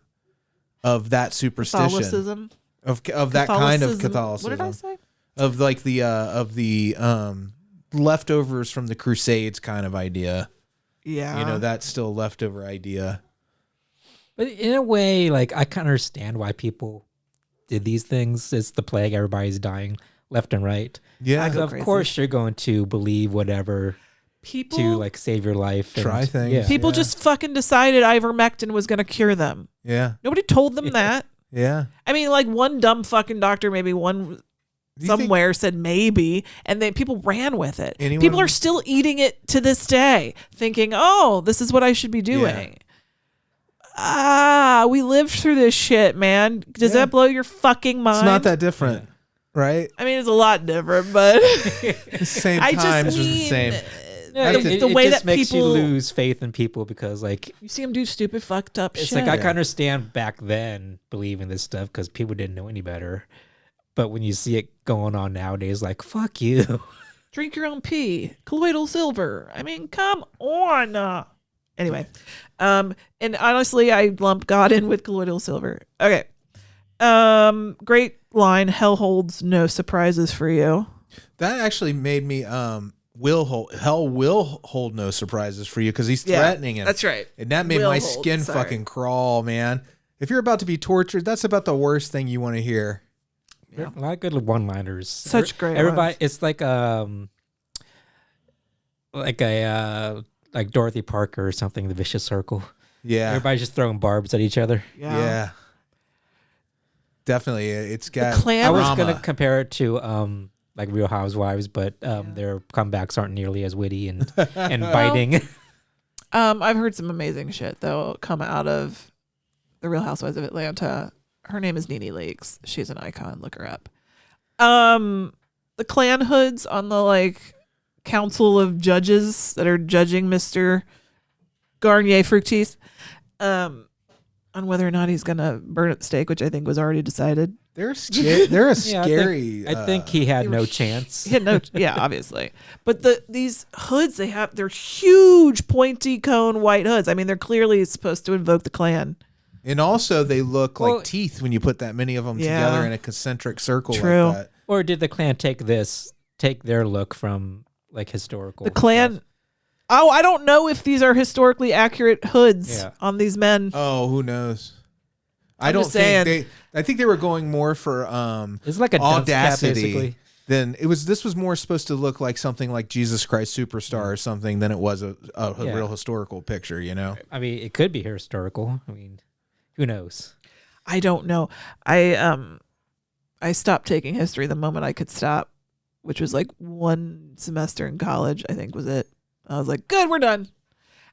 that superstition, Catholicism. of that kind of Catholicism. Catholicism. What did I say? Of like the leftovers from the Crusades kind of idea. Yeah. You know, that still leftover idea. But in a way, like I can understand why people did these things. It's the plague; everybody's dying left and right. Yeah. go So of crazy. course you're going to believe whatever People to like save your life. And, Try things. Yeah. people Yeah. just fucking decided ivermectin was going to cure them. Yeah. Nobody told them that. Yeah. I mean, like one dumb fucking doctor, maybe one Do you think- somewhere said maybe, and then people ran with it. Anyone- People are still eating it to this day, thinking, "Oh, this is what I should be doing." We lived through this shit, man. Does Yeah. that blow your fucking mind? It's not that different, right? I mean, it's a lot different, but The same I times just was the mean same. Yeah, the way it just that makes you people lose faith in people because like you see them do stupid, fucked up it's shit. like I can understand back then believing this stuff because people didn't know any better. But when you see it going on nowadays, like fuck you. Drink your own pee, colloidal silver. I mean, come on. Anyway, and honestly, I lumped God in with colloidal silver. Okay. Great line. Hell holds no surprises for you. That actually made me hell will hold no surprises for you because he's Yeah, threatening him. that's right. And that made Will my hold, skin sorry. fucking crawl, man. If you're about to be tortured, that's about the worst thing you want to hear. A lot of good one-liners. Such great Everybody, ones. it's like like Dorothy Parker or something. The Vicious Circle. Yeah. Everybody's just throwing barbs at each other. Yeah. Definitely. It's got clan- I was drama. gonna compare it to like Real Housewives, but their comebacks aren't nearly as witty and biting. I've heard some amazing shit though come out of the Real Housewives of Atlanta. Her name is Nene Leakes. She's an icon. Look her up. The clan hoods on the like council of judges that are judging Mr. Garnier Fructis. on whether or not he's gonna burn at the stake, which I think was already decided. They're a Yeah, scary. I think he had They were no chance. He had no, yeah, obviously. But these hoods they're huge, pointy cone white hoods. I mean, they're clearly supposed to invoke the Klan. and also they look Well, like teeth when you put that many of them Yeah. together in a concentric circle True. like that. Or did the Klan take their look from like historical? The Klan. stuff? Oh, I don't know if these are historically accurate hoods Yeah. on these men. Oh, who knows? I I'm don't just think saying. I think they were going more for It's like a dunce cap, audacity basically. than it was. This was more supposed to look like something like Jesus Christ Superstar or something than it was a Yeah. real historical picture. You know? I mean, it could be historical. I mean, who knows? I don't know. I stopped taking history the moment I could stop, which was like one semester in college, I think was it. I was like, good, we're done.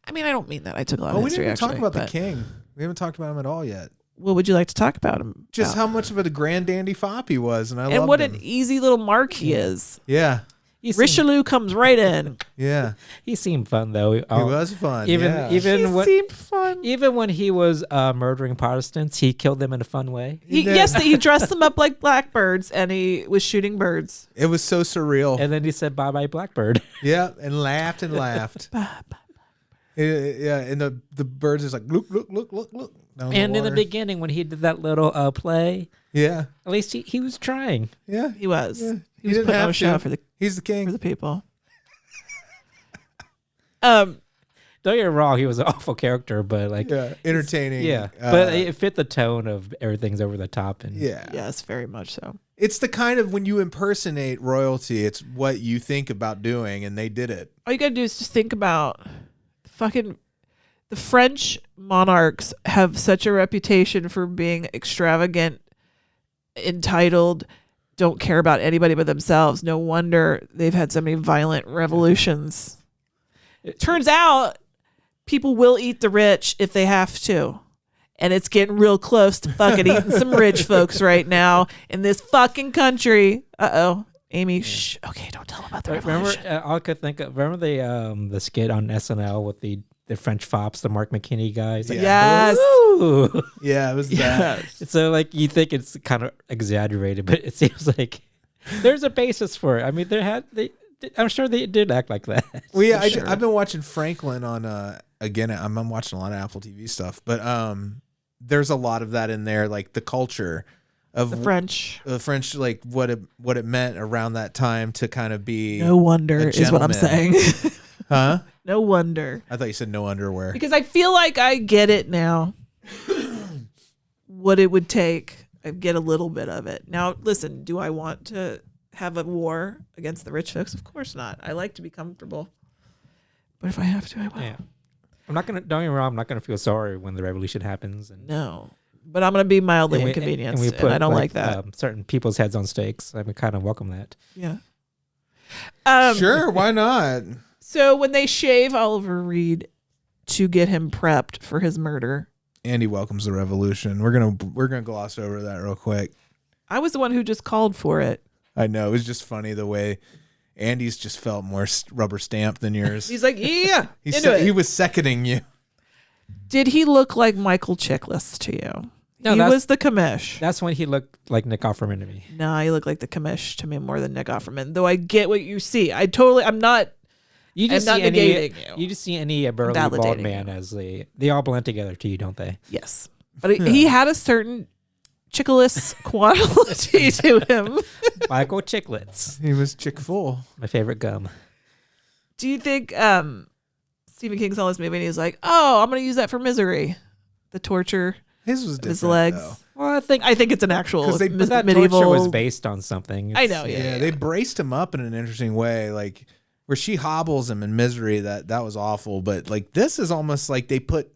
I mean, I don't mean that. I took a lot Oh, of we history, didn't even actually. talk about but the king. We haven't talked about him at all yet. What would you like to talk about him? Just about? how much of a grand dandy fop he was, and I And loved what him. an easy little mark he is. Yeah, He seemed, Richelieu comes right in. yeah, he seemed fun though. he was fun. Even yeah. He seemed fun. even when he was murdering Protestants, he killed them in a fun way. He did. Yes, he dressed them up like blackbirds, and he was shooting birds. It was so surreal. And then he said, "Bye bye, Blackbird." Yeah, and laughed and laughed. Yeah, and the birds is like look down And in the water. beginning, when he did that little play, Yeah, at least he was trying. yeah. He was. Yeah. He was didn't putting on have a show to. for the He's the king. people. Don't get me wrong, he was an awful character, but like, Yeah, entertaining. yeah, but it fit the tone of everything's over the top. And yeah, Yes, very much so. it's the kind of when you impersonate royalty, it's what you think about doing, and they did it. All you gotta do is just think about the French monarchs have such a reputation for being extravagant, entitled, don't care about anybody but themselves. No wonder they've had so many violent revolutions. Turns out people will eat the rich if they have to. And it's getting real close to fucking eating some rich folks right now in this fucking country. Uh-oh. Amy, shh. Okay, don't tell about the remember, revolution. all I could think of. Remember the skit on SNL with the French fops, the Mark McKinney guys. Like, Yes. "Ooh." Yeah, it was that. Yes. So like you think it's kind of exaggerated, but it seems like there's a basis for it. I mean, I'm sure they did act like that. Well, yeah, Sure. I've been watching Franklin on again. I'm watching a lot of Apple TV stuff, but there's a lot of that in there, like the culture of The French. the French, like what it meant around that time to kind of be. No wonder is what I'm saying. gentleman. Huh? No wonder. I thought you said no underwear. Because I feel like I get it now. What it would take. I get a little bit of it. Now, listen, do I want to have a war against the rich folks? Of course not. I like to be comfortable. But if I have to, I will. Yeah, don't get me wrong. I'm not gonna feel sorry when the revolution happens. And No. But I'm going to be mildly and inconvenienced. we And, put, I don't like that. certain people's heads on stakes. I would kind of welcome that. Yeah. Sure, why not? So when they shave Oliver Reed to get him prepped for his murder, Andy welcomes the revolution. We're gonna gloss over that real quick. I was the one who just called for it. I know it was just funny the way Andy's just felt more rubber stamped than yours. He's like, yeah, He into said it. he was seconding you. Did he look like Michael Chiklis to you? No, he that's- was the commish. That's when he looked like Nick Offerman to me. No, he looked like the commish to me more than Nick Offerman. Though I get what you see. I'm not. You just I'm see not negating you. You just see any burly bald validating man you. as they all blend together to you, don't they? Yes, but he had a certain Chiklis quality to him. Michael Chicklets, He was chick full. my favorite gum. Do you think Stephen King saw this movie and he's like, "Oh, I'm going to use that for Misery," the torture His was of different. his legs? Though. Well, I think it's an actual 'Cause they- but that medieval. torture was based on something. I know, yeah. Yeah, they braced him up in an interesting way, like where she hobbles him in Misery. That was awful, but like this is almost like they put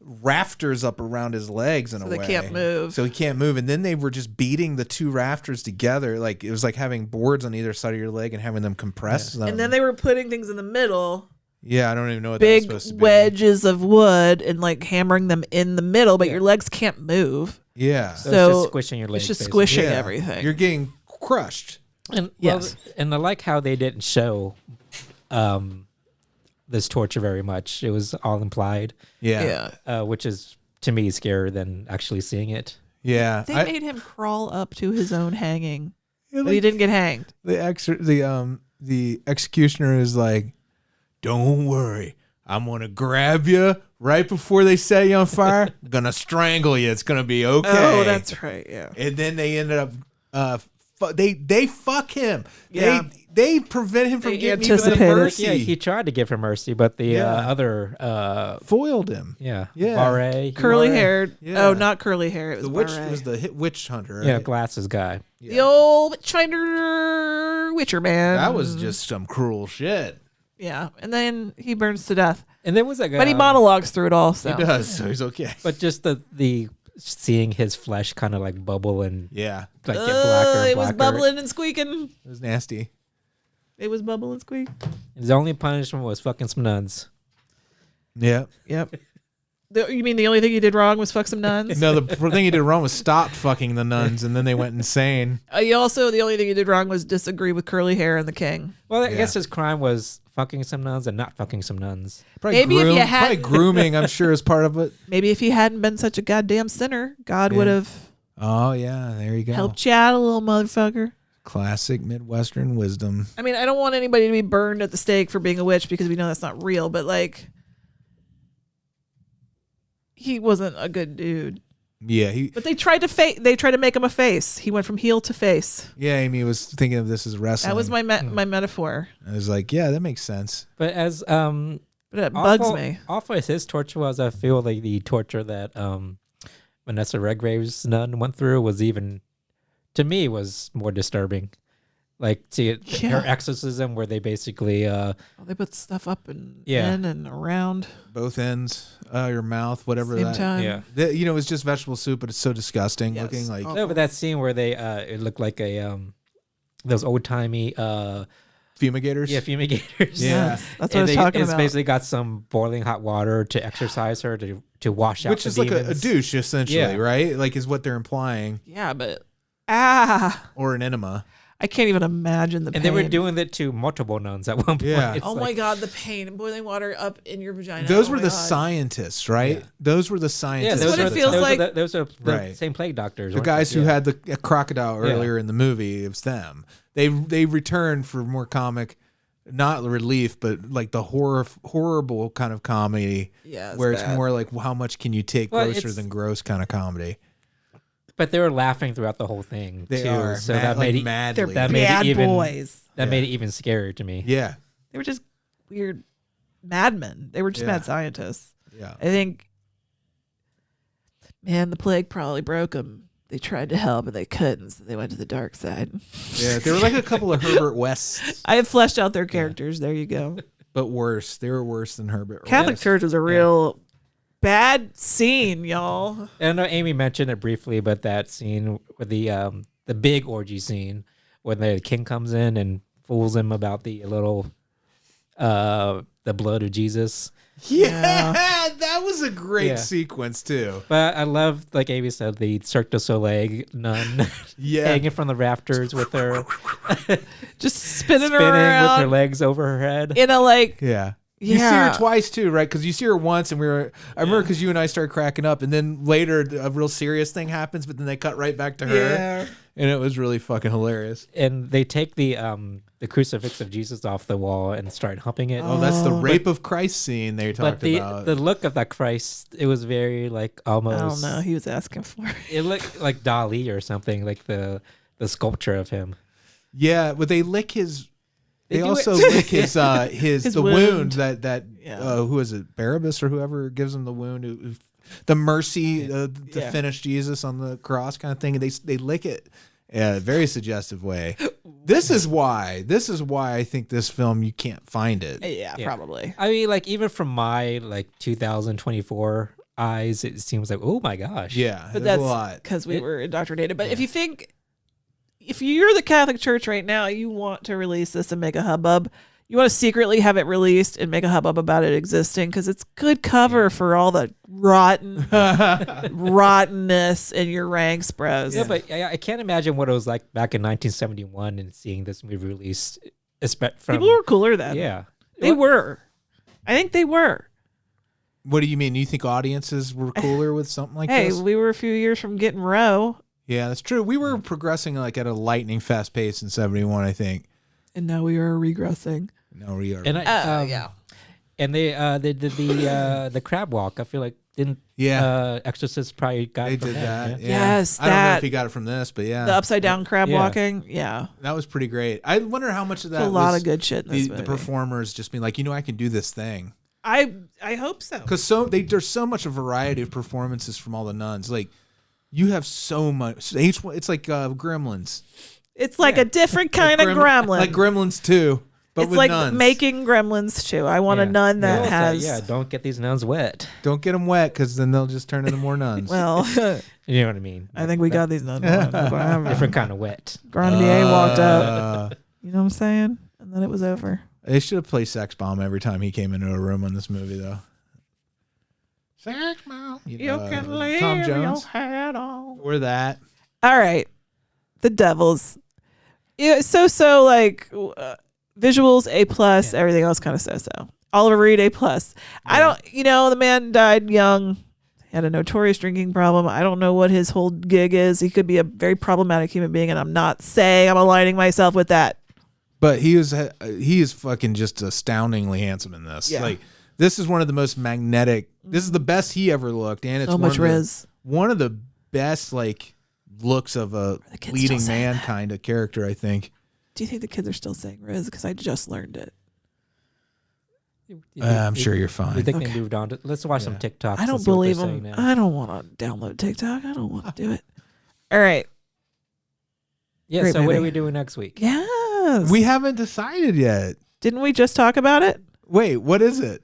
rafters up around his legs in a they way, can't move. so he can't move. And then they were just beating the two rafters together, like it was like having boards on either side of your leg and having them compress them. And then they were putting things in the middle, yeah, I don't even know what big that was supposed to be. wedges of wood, and like hammering them in the middle, but your legs can't move. Yeah, So, So it's just squishing your legs. It's just basically. squishing Yeah. everything. You're getting crushed. And Yes. and I like how they didn't show this torture very much. It was all implied, Yeah, yeah. which is to me scarier than actually seeing it. Yeah, They made him crawl up to his own hanging, Yeah, but he didn't get hanged. The executioner is like, "Don't worry, I'm gonna grab you right before they set you on fire. I'm gonna strangle you. It's gonna be okay." Oh, that's right. Yeah. And then they ended up, they fuck him. Yeah. They prevent him from They getting even the anticipated. mercy. Yeah, he tried to give her mercy, but the Yeah. other foiled him. yeah, Yeah. Barre, Curly haired. Yeah. Oh, not curly hair. It was The witch Barre. was the witch hunter. Right? yeah, glasses guy. The old Witchfinder Witcher man. That was just some cruel shit. Yeah. And then he burns to death. And there was like But he monologues through it all. So. He does, so he's okay. but just the seeing his flesh kind of like bubble and Yeah, like get blacker and It was blacker. bubbling and squeaking. it was nasty. It was bubbling and squeak. His only punishment was fucking some nuns. Yeah. Yep. You mean the only thing he did wrong was fuck some nuns? No, the thing he did wrong was stop fucking the nuns, and then they went insane. He also, the only thing he did wrong was disagree with curly hair and the king. Well, I Yeah. guess his crime was fucking some nuns and not fucking some nuns. Probably Maybe if you had- probably grooming, I'm sure, is part of it. Maybe if he hadn't been such a goddamn sinner, God would have Oh yeah, there you go. helped you out a little motherfucker. Classic Midwestern wisdom. I mean, I don't want anybody to be burned at the stake for being a witch because we know that's not real, but like, he wasn't a good dude. Yeah, But they tried to make him a face. He went from heel to face. Amy was thinking of this as wrestling. That was my my metaphor. I was like, yeah, that makes sense. But as But it bugs me. awful as his torture was, I feel like the torture that Vanessa Redgrave's nun went through was even, to me, was more disturbing. Like to her exorcism, where they basically They put stuff up and Yeah. in and around Both ends, your mouth, whatever same that. time. yeah. It's just vegetable soup, but it's so disgusting Yes. looking. Like, Oh. No, but that scene where they it looked like a those old timey fumigators. fumigators. Yeah. Yes, that's what And I was talking it's about. basically got some boiling hot water to exercise her to wash out Which the is like a demons. douche, essentially, Yeah. right? Like, is what they're implying, Yeah, but or an enema. I can't even imagine the pain. And they were doing it to multiple nuns at one point. Yeah. It's Oh my like- god, the pain! Boiling water up in your vagina. Those Oh were my the God. scientists, right? Yeah. Those were the Yeah, scientists. That's what it feels like. Those are the Right. same plague doctors. The weren't guys they? who Yeah. had the crocodile earlier in the movie, it was them. They returned for more comic, not relief, but like the horrible kind of comedy, Yeah, where it's bad. more like how much can you take Well, grosser it's- than gross kind of comedy. But they were laughing throughout the whole thing They too. are So mad, that like made it madly. that made it bad even boys. that made it even scarier to me. Yeah, They were just weird madmen. They were just Yeah. mad scientists. yeah. I think, man, the plague probably broke them. They tried to help, but they couldn't, so they went to the dark side. Yeah, they were like a couple of Herbert Wests, I have fleshed out their characters. There you go. but worse. They were worse than Herbert. Catholic Yes. Church was a real bad scene, y'all. And I know Amy mentioned it briefly, but that scene with the big orgy scene when the king comes in and fools him about the little the blood of Jesus. Yeah, that was a great Yeah. sequence too. But I love, like Amy said, the Cirque du Soleil nun Yeah, hanging from the rafters with her Just spinning, spinning with around her legs over her head. in a like. yeah. You see Yeah. her twice too, right? Because you see her once, and I remember because you and I started cracking up, and then later a real serious thing happens, but then they cut right back to her, Yeah. and it was really fucking hilarious. And they take the crucifix of Jesus off the wall and start humping it. Oh, that's the rape of Christ scene they But talked the about. the look of that Christ, it was very like almost. I don't know. He was asking for it. It looked like Dali or something, like the sculpture of him. Yeah, but they lick his. They They do also it- lick his His the wound. wound that Yeah. who is it, Barabbas or whoever gives him the wound, the mercy to Yeah. finish Jesus on the cross kind of thing. And they lick it in a very suggestive way. This is why I think this film, you can't find it. Yeah, Yeah. probably. I mean, like even from my like 2024 eyes, it seems like, oh my gosh. Yeah, But there's that's a lot. because we It- were indoctrinated. But if you're the Catholic Church right now, you want to release this and make a hubbub. You want to secretly have it released and make a hubbub about it existing because it's good cover for all the rottenness in your ranks, bros. Yeah, but I can't imagine what it was like back in 1971 and seeing this movie released. From, people were cooler then. yeah. They were. I think they were. What do you mean? You think audiences were cooler with something like Hey, this? we were a few years from getting Roe, Yeah, that's true. We were progressing like at a lightning fast pace in 71, I think. and now we are regressing. No, we are. And and they did the crab walk. I feel like didn't Exorcist probably got They it from did them, that. yeah? Yeah. Yes, I don't know that- if he got it from this, but yeah. The upside down crab Yeah. walking. Yeah. That was pretty great. I wonder how much of that There's a lot was of good shit in this the movie. performers just being like, I can do this thing. I hope so. Because there's so much a variety of performances from all the nuns. Like, you have so much. Each one, it's like Gremlins. It's like a different kind of gremlin. Like Gremlins 2, but it's with like nuns. making Gremlins too. I want a nun that Also, has. don't get these nuns wet. Don't get them wet because then they'll just turn into more nuns. Well, You know what I mean? I think we got these nuns. Different kind of wet. Grandier walked up. You know what I'm saying? And then it was over. They should have played Sex Bomb every time he came into a room in this movie, though. Sex Bomb. You can leave Tom Jones. your hat on. Or that. All right, the Devils. Yeah, so like visuals A+, everything else kind of so. Oliver Reed A+. I don't. The man died young. He had a notorious drinking problem. I don't know what his whole gig is. He could be a very problematic human being, and I'm not saying I'm aligning myself with that. But he is fucking just astoundingly handsome in this. Yeah. Like, this is one of the most magnetic. This is the best he ever looked, and it's So much riz. one of the best like looks of a the kids leading still saying man that? kind of character. I think. Do you think the kids are still saying riz? Because I just learned it. I'm sure you're You fine. think they moved on? Let's watch some TikToks. I and don't see what believe they're them. saying now. I don't want to download TikTok. I don't want to do it. All right. Yeah. Great So what movie. are we doing next week? Yes. We haven't decided yet. Didn't we just talk about it? Wait, what is it?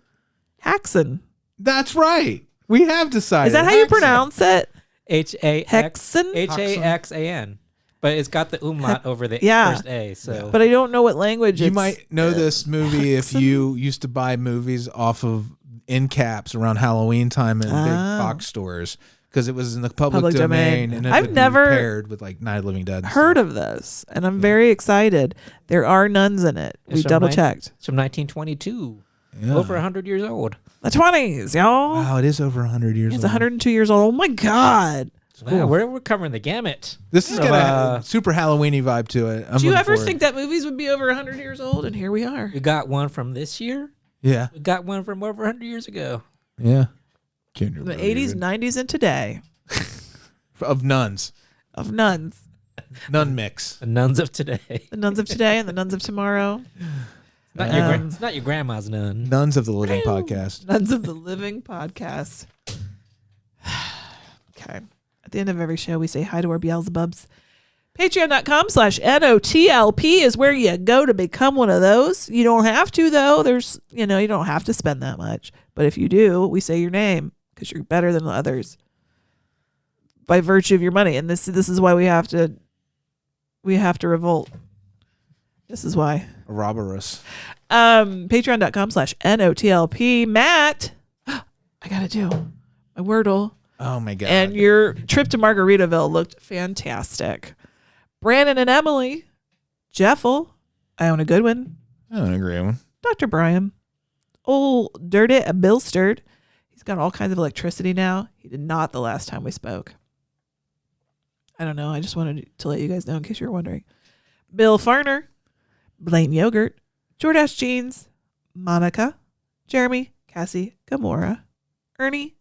Haxan. That's right. We have decided. Is that how you Haxan. pronounce it? Haxan. Hexan? Haxan. But it's got the umlaut over the Yeah. first A. So But I don't know what language You it's. might know this movie if you used to buy movies off of end caps around Halloween time in big box stores because it was in the public domain and it I've would be never paired with like Night of the Living Dead. and heard stuff. of this, and I'm very excited. There are nuns in it. We It's from double checked. It's from 1922. Yeah. Over 100 years old. The 20s, y'all. Wow, it is over 100 years It's old. 102 years old. Oh my God. Yeah, we're covering the gamut. This is So, got a super Halloweeny vibe to it. I'm Do you looking ever forward. think that movies would be over 100 years old? And here we are. We got one from this year. Yeah. We got one from over 100 years ago. Yeah. Can't The remember 80s, even. 90s, and today Of nuns. of nuns. Nun mix. The nuns of today. The nuns of today and the nuns of tomorrow. It's not your grandma's nun. Nuns of the Living Podcast. Nuns of the Living Podcast. Okay. At the end of every show, we say hi to our Beelzebubs. Patreon.com/NOTLP is where you go to become one of those. You don't have to, though. You don't have to spend that much. But if you do, we say your name because you're better than the others by virtue of your money. And this is why we have to revolt. This is why. Robberus. Patreon.com/NOTLP. Matt, I gotta do my Wordle. Oh my God. And your trip to Margaritaville looked fantastic. Branan and Emily, Jeffel, Iona Goodwin, I don't agree with him. Dr. Brian, old Dirty Bill Sturd. He's got all kinds of electricity now. He did not the last time we spoke. I don't know. I just wanted to let you guys know in case you were wondering. Bill Fahrner, Blayne Yogurt, Jordache Jeans, Monica, Jeremy, Cassie, Gamora, Ernie,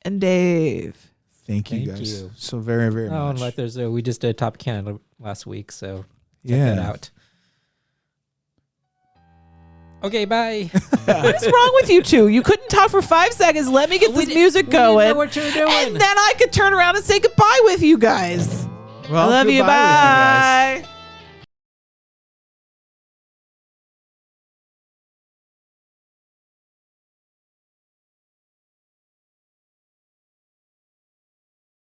and Dave. Thank you Thank guys you. so very, very Oh, and much. like there's we just did Top Canada last week, so check Yeah. that out. Okay, bye. What is wrong with you two? You couldn't talk for 5 seconds. Let me get this music We didn't going. know what you were doing. And then I could turn around and say goodbye with you guys. Well, I love you. goodbye with you guys. Bye.